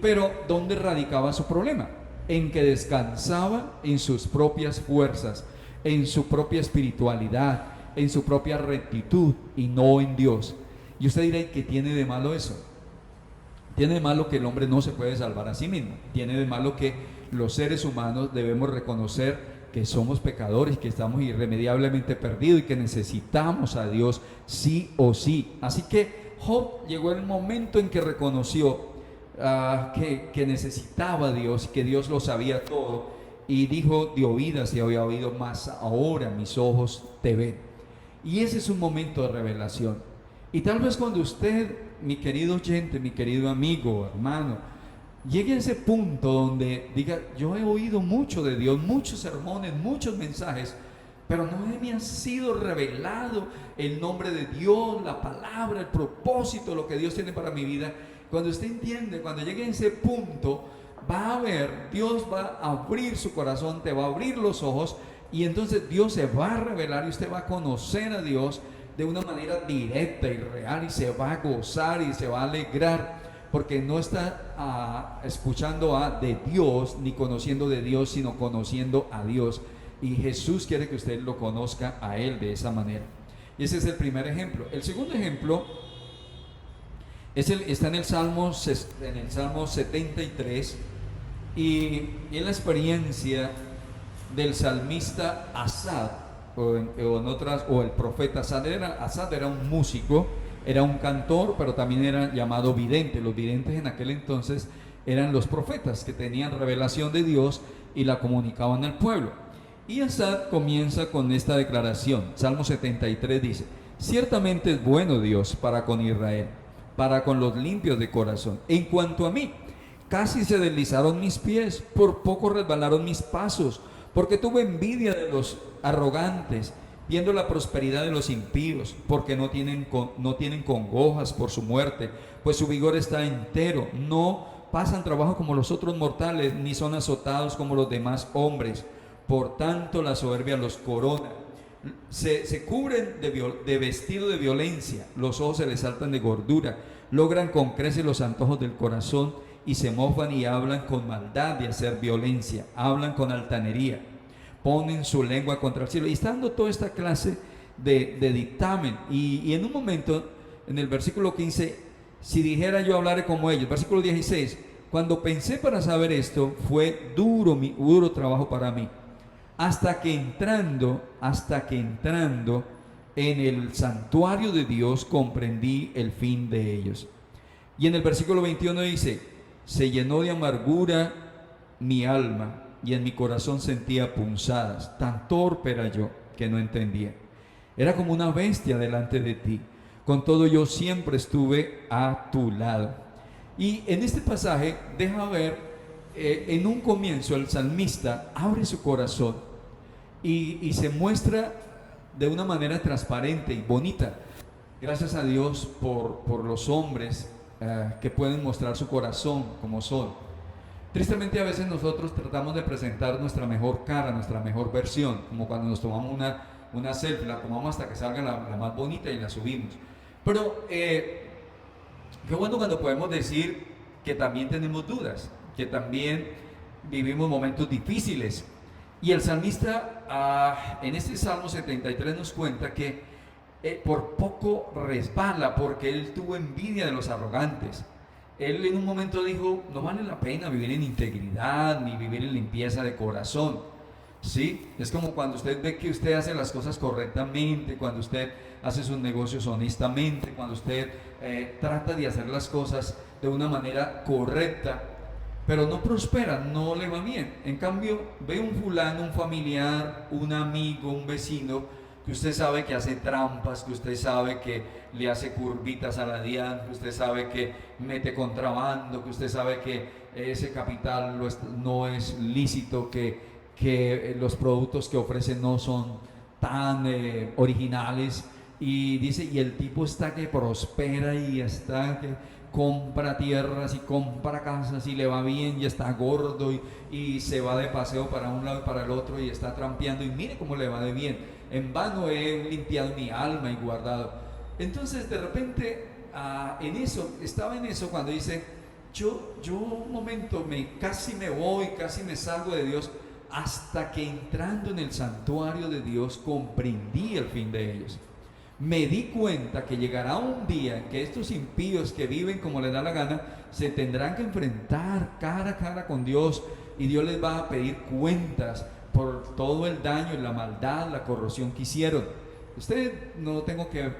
Pero ¿dónde radicaba su problema? En que descansaba en sus propias fuerzas, en su propia espiritualidad, en su propia rectitud y no en Dios. Y usted dirá: ¿qué tiene de malo eso? Tiene de malo que el hombre no se puede salvar a sí mismo. Tiene de malo que los seres humanos debemos reconocer que somos pecadores, que estamos irremediablemente perdidos y que necesitamos a Dios sí o sí. Así que Job llegó el momento en que reconoció que necesitaba a Dios, que Dios lo sabía todo, y dijo: de oídas te había oído, mas ahora mis ojos te ven. Y ese es un momento de revelación. Y tal vez cuando usted, mi querido oyente, mi querido amigo, hermano, llegue a ese punto donde diga: yo he oído mucho de Dios, muchos sermones, muchos mensajes, pero no me ha sido revelado el nombre de Dios, la palabra, el propósito, lo que Dios tiene para mi vida. Cuando usted entiende, cuando llegue a ese punto, va a ver, Dios va a abrir su corazón, te va a abrir los ojos, y entonces Dios se va a revelar y usted va a conocer a Dios de una manera directa y real, y se va a gozar y se va a alegrar, porque no está escuchando de Dios ni conociendo de Dios, sino conociendo a Dios. Y Jesús quiere que usted lo conozca a Él de esa manera. Y ese es el primer ejemplo. El segundo ejemplo Está en el Salmo 73 y es la experiencia del salmista Asaf, o el profeta Asaf. Asaf era un músico, era un cantor, pero también era llamado vidente. Los videntes en aquel entonces eran los profetas que tenían revelación de Dios y la comunicaban al pueblo. Y Asaf comienza con esta declaración. Salmo 73 dice: ciertamente es bueno Dios para con Israel, para con los limpios de corazón. En cuanto a mí, casi se deslizaron mis pies, por poco resbalaron mis pasos, porque tuve envidia de los arrogantes, viendo la prosperidad de los impíos, porque no tienen congojas por su muerte, pues su vigor está entero. No pasan trabajo como los otros mortales, ni son azotados como los demás hombres. Por tanto la soberbia los corona. Se cubren de vestido de violencia, los ojos se les saltan de gordura, logran con creces los antojos del corazón, y se mofan y hablan con maldad de hacer violencia, hablan con altanería, ponen su lengua contra el cielo. Y está dando toda esta clase de dictamen. Y en un momento, en el versículo 15, si dijera yo hablaré como ellos. Versículo 16, cuando pensé para saber esto, fue duro trabajo para mí, hasta que entrando en el santuario de Dios comprendí el fin de ellos. Y en el versículo 21 dice: se llenó de amargura mi alma, y en mi corazón sentía punzadas. Tan torpe era yo que no entendía. Era como una bestia delante de ti. Con todo yo siempre estuve a tu lado. Y en este pasaje deja ver, en un comienzo el salmista abre su corazón y se muestra de una manera transparente y bonita. Gracias a Dios por los hombres que pueden mostrar su corazón como son. Tristemente a veces nosotros tratamos de presentar nuestra mejor cara, nuestra mejor versión, como cuando nos tomamos una selfie, la tomamos hasta que salga la más bonita y la subimos. Pero qué bueno cuando podemos decir que también tenemos dudas, que también vivimos momentos difíciles. Y el salmista en este Salmo 73 nos cuenta que por poco resbala, porque él tuvo envidia de los arrogantes. Él en un momento dijo: no vale la pena vivir en integridad ni vivir en limpieza de corazón. ¿Sí? Es como cuando usted ve que usted hace las cosas correctamente, cuando usted hace sus negocios honestamente, cuando usted trata de hacer las cosas de una manera correcta, pero no prospera, no le va bien. En cambio, ve un fulano, un familiar, un amigo, un vecino, que usted sabe que hace trampas, que usted sabe que le hace curvitas a la DIAN, que usted sabe que mete contrabando, que usted sabe que ese capital no es lícito, que los productos que ofrece no son tan originales, y dice, y el tipo está que prospera y está que compra tierras y compra casas y le va bien y está gordo y se va de paseo para un lado y para el otro y está trampeando, y mire cómo le va de bien. En vano he limpiado mi alma y guardado. Entonces de repente estaba en eso cuando dice: yo un momento casi me voy, casi me salgo de Dios, hasta que entrando en el santuario de Dios comprendí el fin de ellos. Me di cuenta que llegará un día en que estos impíos que viven como les da la gana se tendrán que enfrentar cara a cara con Dios, y Dios les va a pedir cuentas por todo el daño, la maldad, la corrupción que hicieron. Usted no tengo que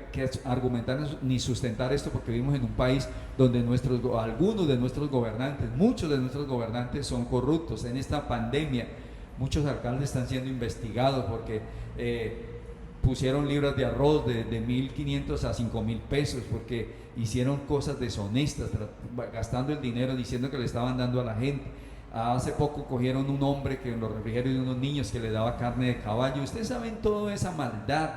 argumentar ni sustentar esto, porque vivimos en un país donde algunos de nuestros gobernantes, muchos de nuestros gobernantes son corruptos. En esta pandemia muchos alcaldes están siendo investigados porque pusieron libras de arroz de 1.500 a 5.000 pesos, porque hicieron cosas deshonestas, gastando el dinero diciendo que le estaban dando a la gente. Hace poco cogieron un hombre que en los refrigerios de unos niños que le daba carne de caballo. Ustedes saben toda esa maldad,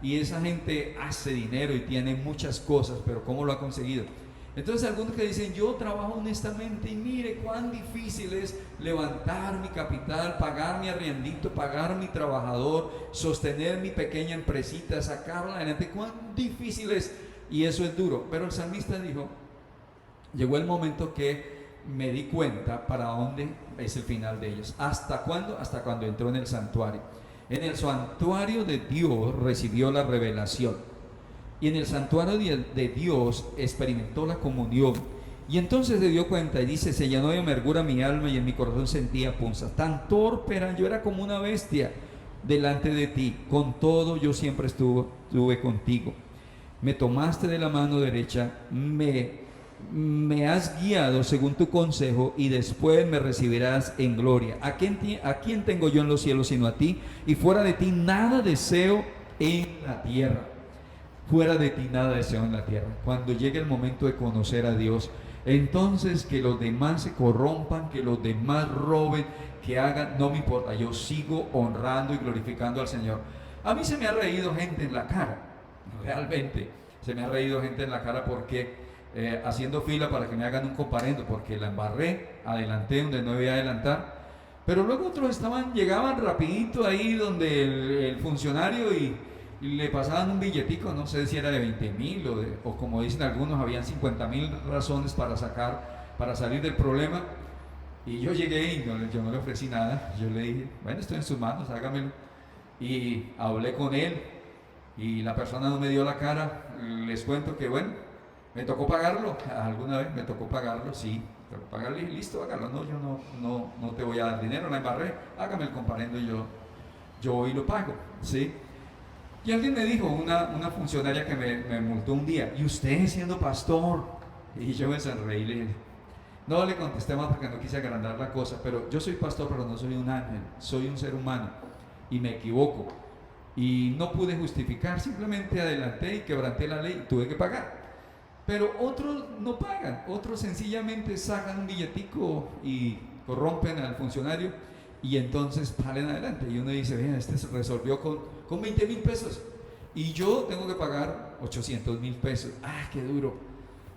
y esa gente hace dinero y tiene muchas cosas, pero ¿cómo lo ha conseguido? Entonces algunos que dicen: yo trabajo honestamente y mire cuán difícil es levantar mi capital, pagar mi arriendito, pagar mi trabajador, sostener mi pequeña empresita, sacarla adelante, cuán difícil es, y eso es duro. Pero el salmista dijo: llegó el momento que me di cuenta para dónde es el final de ellos. ¿Hasta cuándo? Hasta cuando entró en el santuario. En el santuario de Dios recibió la revelación. y en el santuario de Dios experimentó la comunión. Y entonces se dio cuenta y dice, se llenó de amargura mi alma y en mi corazón sentía punzas. Tan torpe era, yo era como una bestia delante de ti. Con todo yo siempre estuve contigo. Me tomaste de la mano derecha, me has guiado según tu consejo y después me recibirás en gloria. ¿A quién tengo yo en los cielos sino a ti? Y fuera de ti nada deseo en la tierra. Fuera de ti nada deseo en la tierra. Cuando llegue el momento de conocer a Dios, entonces que los demás se corrompan, que los demás roben, que hagan, no me importa, yo sigo honrando y glorificando al Señor. A mí se me ha reído gente en la cara, realmente, se me ha reído gente en la cara porque haciendo fila para que me hagan un comparendo, porque la embarré, adelanté donde no debía adelantar, pero luego otros llegaban rapidito ahí donde el funcionario y le pasaban un billetico, no sé si era de 20,000 o como dicen algunos, habían 50,000 razones para salir del problema. Y yo llegué y yo no le ofrecí nada. Yo le dije, bueno, estoy en sus manos, hágamelo. Y hablé con él y la persona no me dio la cara. Les cuento que bueno, me tocó pagarlo. Alguna vez me tocó pagarlo, sí. Me tocó pagarlo y listo, hágalo. No, yo no te voy a dar dinero, la embarré. Hágame el comparendo y yo voy y lo pago, ¿sí? Y alguien me dijo, una funcionaria que me multó un día, ¿y usted siendo pastor? Y yo me sonreí y le dije, no le contesté más porque no quise agrandar la cosa, pero yo soy pastor, pero no soy un ángel, soy un ser humano y me equivoco. Y no pude justificar, simplemente adelanté y quebranté la ley y tuve que pagar. Pero otros no pagan, otros sencillamente sacan un billetico y corrompen al funcionario y entonces salen adelante. Y uno dice, vean, este se resolvió con 20,000 pesos y yo tengo que pagar 800,000 pesos. ¡Ah, qué duro!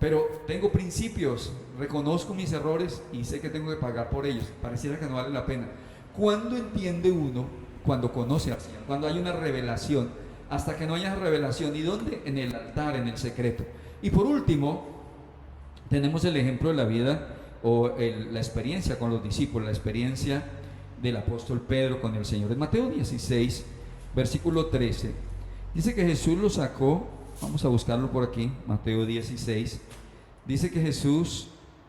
Pero tengo principios, reconozco mis errores y sé que tengo que pagar por ellos. Pareciera que no vale la pena. ¿Cuándo entiende uno? Cuando conoce al Señor, cuando hay una revelación. Hasta que no haya revelación. ¿Y dónde? En el altar, en el secreto. Y por último, tenemos el ejemplo de la vida o la experiencia con los discípulos, la experiencia del apóstol Pedro con el Señor. En Mateo 16, versículo 13, dice que Jesús lo sacó. Vamos a buscarlo por aquí, Mateo 16. Dice que Jesús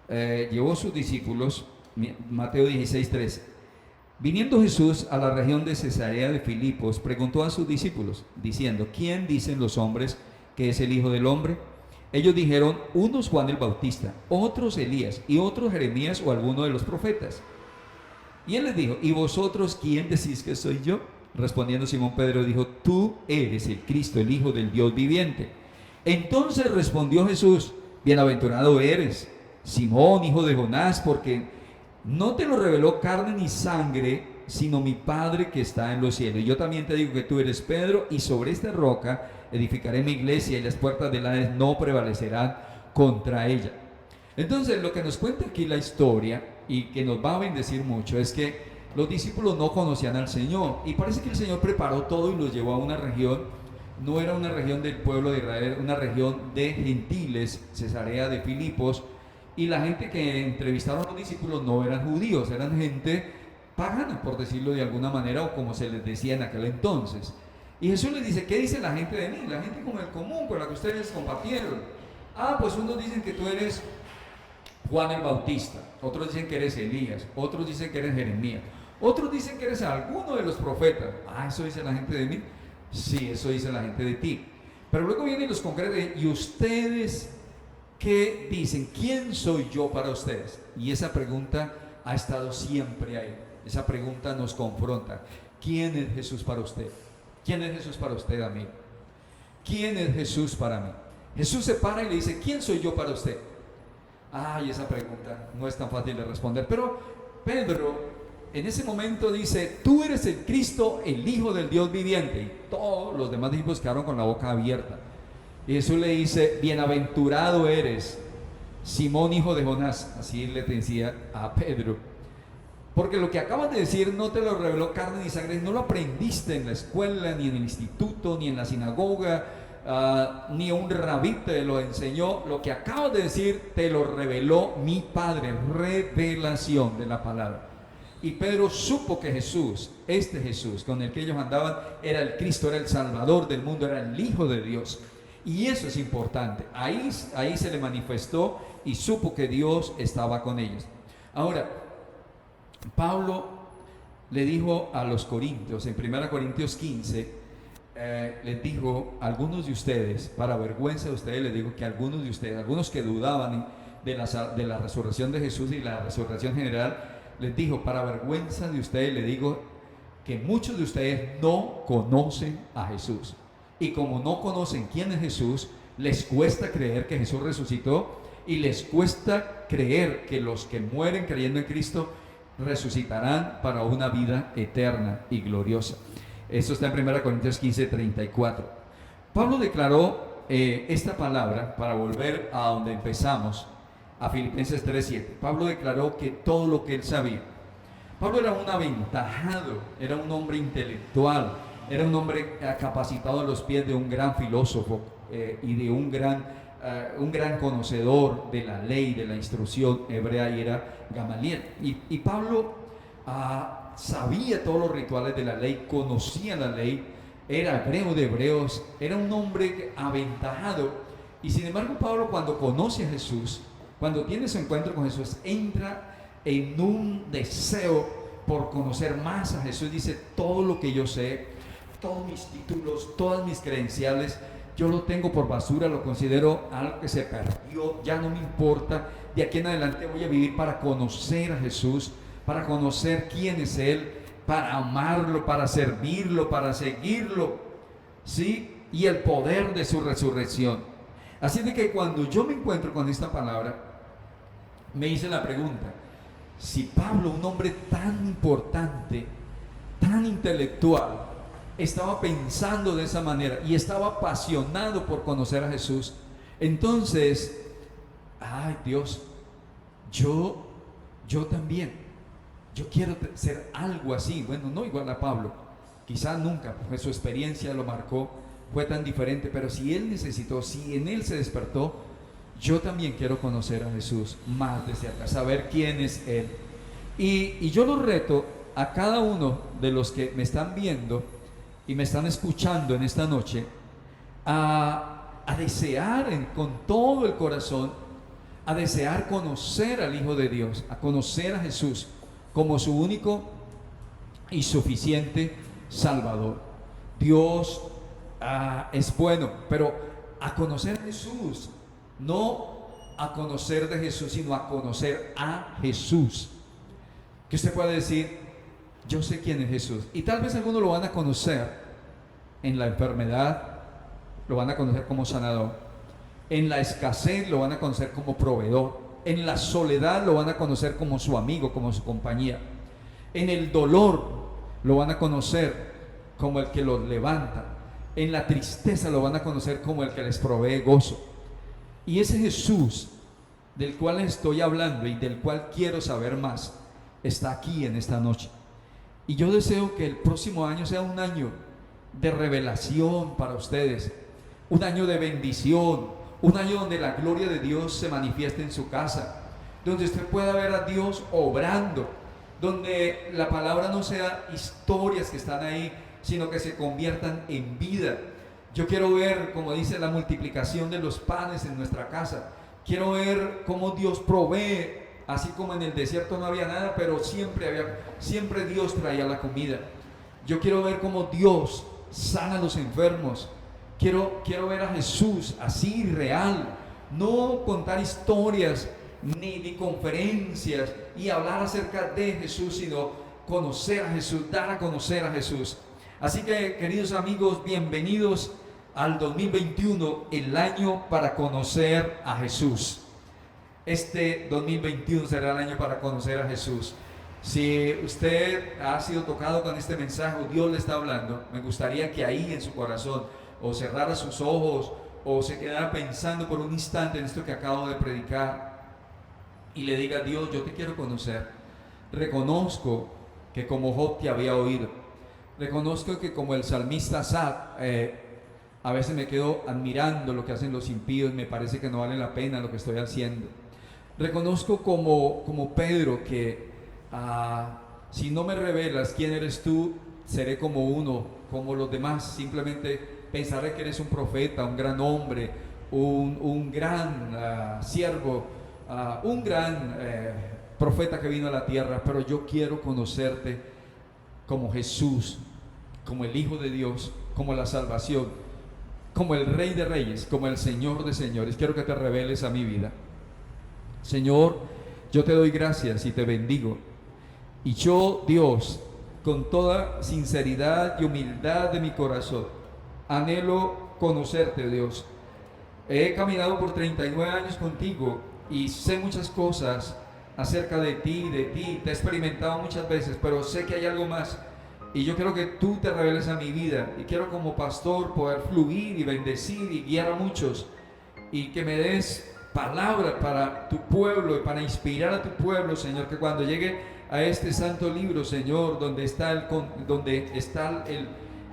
llevó a sus discípulos, Mateo 16, 13. Viniendo Jesús a la región de Cesarea de Filipos, preguntó a sus discípulos, diciendo, ¿quién dicen los hombres que es el Hijo del Hombre? Ellos dijeron, unos Juan el Bautista, otros Elías, y otros Jeremías o alguno de los profetas. Y él les dijo, ¿y vosotros quién decís que soy yo? Respondiendo Simón Pedro dijo, tú eres el Cristo, el Hijo del Dios viviente. Entonces respondió Jesús, bienaventurado eres, Simón, hijo de Jonás, porque no te lo reveló carne ni sangre, sino mi Padre que está en los cielos. Y yo también te digo que tú eres Pedro, y sobre esta roca edificaré mi iglesia, y las puertas del Hades no prevalecerán contra ella. Entonces lo que nos cuenta aquí la historia, y que nos va a bendecir mucho, es que los discípulos no conocían al Señor y parece que el Señor preparó todo y los llevó a una región. No era una región del pueblo de Israel, era una región de gentiles, Cesarea de Filipos, y la gente que entrevistaron a los discípulos no eran judíos, eran gente pagana, por decirlo de alguna manera, o como se les decía en aquel entonces. Y Jesús les dice, ¿qué dice la gente de mí? La gente como el común, con la que ustedes compartieron. Ah, pues unos dicen que tú eres Juan el Bautista, otros dicen que eres Elías, otros dicen que eres Jeremías, otros dicen que eres alguno de los profetas. Ah, ¿eso dice la gente de mí? Sí, eso dice la gente de ti. Pero luego vienen los concretos, ¿y ustedes qué dicen? ¿Quién soy yo para ustedes? Y esa pregunta ha estado siempre ahí. Esa pregunta nos confronta. ¿Quién es Jesús para usted? ¿Quién es Jesús para usted, amigo? ¿Quién es Jesús para mí? Jesús se para y le dice, ¿quién soy yo para usted? Ay, esa pregunta no es tan fácil de responder. Pero Pedro en ese momento dice, tú eres el Cristo, el Hijo del Dios viviente. Y todos los demás discípulos quedaron con la boca abierta. Y Jesús le dice, bienaventurado eres, Simón, hijo de Jonás. Así le decía a Pedro. Porque lo que acabas de decir no te lo reveló carne ni sangre, no lo aprendiste en la escuela, ni en el instituto, ni en la sinagoga, ni un rabí te lo enseñó. Lo que acabas de decir te lo reveló mi Padre. Revelación de la palabra. Y Pedro supo que Jesús, este Jesús con el que ellos andaban, era el Cristo, era el Salvador del mundo, era el Hijo de Dios. Y eso es importante. Ahí se le manifestó y supo que Dios estaba con ellos. Ahora, Pablo le dijo a los corintios, en 1 Corintios 15, les dijo, algunos de ustedes, para vergüenza de ustedes, les digo que algunos de ustedes, algunos que dudaban de la resurrección de Jesús y la resurrección general, les dijo, para vergüenza de ustedes, les digo que muchos de ustedes no conocen a Jesús. Y como no conocen quién es Jesús, les cuesta creer que Jesús resucitó y les cuesta creer que los que mueren creyendo en Cristo resucitarán para una vida eterna y gloriosa. Eso está en 1 Corintios 15, 34. Pablo declaró esta palabra, para volver a donde empezamos, a Filipenses 3:7. Pablo declaró que todo lo que él sabía. Pablo era un aventajado, era un hombre intelectual, era un hombre capacitado a los pies de un gran filósofo y de un gran conocedor de la ley, de la instrucción hebrea, y era Gamaliel. Y Pablo sabía todos los rituales de la ley, conocía la ley, era hebreo de hebreos, era un hombre aventajado. Y sin embargo, Pablo, cuando conoce a Jesús, cuando tiene su encuentro con Jesús, entra en un deseo por conocer más a Jesús. Dice, todo lo que yo sé, todos mis títulos, todas mis credenciales, yo lo tengo por basura, lo considero algo que se perdió, ya no me importa. De aquí en adelante voy a vivir para conocer a Jesús, para conocer quién es Él, para amarlo, para servirlo, para seguirlo, ¿sí? Y el poder de su resurrección. Así de que cuando yo me encuentro con esta palabra, me hice la pregunta, si Pablo, un hombre tan importante, tan intelectual, estaba pensando de esa manera y estaba apasionado por conocer a Jesús, entonces, ay Dios, yo también, yo quiero ser algo así. Bueno, no igual a Pablo, quizás nunca, porque su experiencia lo marcó, fue tan diferente, pero si él necesitó, si en él se despertó, yo también quiero conocer a Jesús más de cerca, saber quién es Él. Y yo los reto a cada uno de los que me están viendo y me están escuchando en esta noche a desear con todo el corazón, a desear conocer al Hijo de Dios, a conocer a Jesús como su único y suficiente Salvador. Dios es bueno, pero a conocer a Jesús, no a conocer de Jesús, sino a conocer a Jesús. Que usted puede decir, yo sé quién es Jesús. Y tal vez algunos lo van a conocer en la enfermedad, lo van a conocer como sanador. En la escasez lo van a conocer como proveedor. En la soledad lo van a conocer como su amigo, como su compañía. En el dolor lo van a conocer como el que los levanta. En la tristeza lo van a conocer como el que les provee gozo. Y ese Jesús del cual estoy hablando y del cual quiero saber más, está aquí en esta noche. Y yo deseo que el próximo año sea un año de revelación para ustedes, un año de bendición, un año donde la gloria de Dios se manifieste en su casa, donde usted pueda ver a Dios obrando, donde la palabra no sea historias que están ahí, sino que se conviertan en vida. Yo quiero ver, como dice, la multiplicación de los panes en nuestra casa. Quiero ver cómo Dios provee, así como en el desierto no había nada, pero siempre Dios traía la comida. Yo quiero ver cómo Dios sana a los enfermos. Quiero ver a Jesús así, real, no contar historias ni conferencias y hablar acerca de Jesús, sino conocer a Jesús, dar a conocer a Jesús. Así que, queridos amigos, bienvenidos al 2021, el año para conocer a Jesús. Este 2021 será el año para conocer a Jesús. Si usted ha sido tocado con este mensaje, Dios le está hablando, me gustaría que ahí en su corazón o cerrara sus ojos o se quedara pensando por un instante en esto que acabo de predicar y le diga: Dios, yo te quiero conocer. Reconozco que como Job te había oído. Reconozco que como el salmista Asaf, a veces me quedo admirando lo que hacen los impíos, me parece que no vale la pena lo que estoy haciendo. Reconozco como Pedro que si no me revelas quién eres tú, seré como uno, como los demás, simplemente pensaré que eres un profeta, un gran hombre, un gran siervo, un gran profeta que vino a la tierra, pero yo quiero conocerte como Jesús, como el Hijo de Dios, como la salvación, como el Rey de Reyes, como el Señor de Señores. Quiero que te reveles a mi vida. Señor, yo te doy gracias y te bendigo. Y yo, Dios, con toda sinceridad y humildad de mi corazón, anhelo conocerte, Dios. He caminado por 39 años contigo y sé muchas cosas acerca de ti, te he experimentado muchas veces, pero sé que hay algo más. Y yo quiero que tú te reveles a mi vida y quiero como pastor poder fluir y bendecir y guiar a muchos y que me des palabra para tu pueblo y para inspirar a tu pueblo, Señor, que cuando llegue a este santo libro, Señor, donde está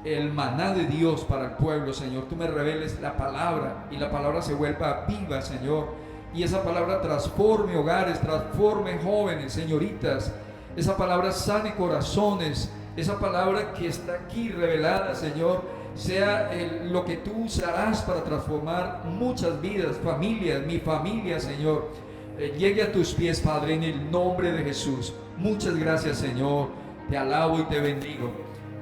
el maná de Dios para el pueblo, Señor, tú me reveles la palabra y la palabra se vuelva viva, Señor, y esa palabra transforme hogares, transforme jóvenes, señoritas, esa palabra sane corazones, esa palabra que está aquí revelada, Señor, sea lo que tú usarás para transformar muchas vidas, familias, mi familia, Señor, llegue a tus pies, Padre, en el nombre de Jesús. Muchas gracias, Señor, te alabo y te bendigo.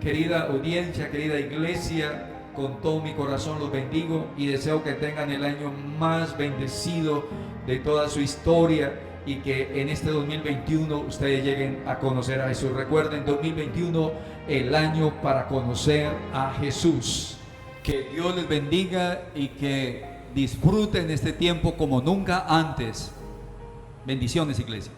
Querida audiencia, querida iglesia, con todo mi corazón los bendigo y deseo que tengan el año más bendecido de toda su historia y que en este 2021 ustedes lleguen a conocer a Jesús. Recuerden, 2021, el año para conocer a Jesús. Que Dios les bendiga y que disfruten este tiempo como nunca antes. Bendiciones, iglesia.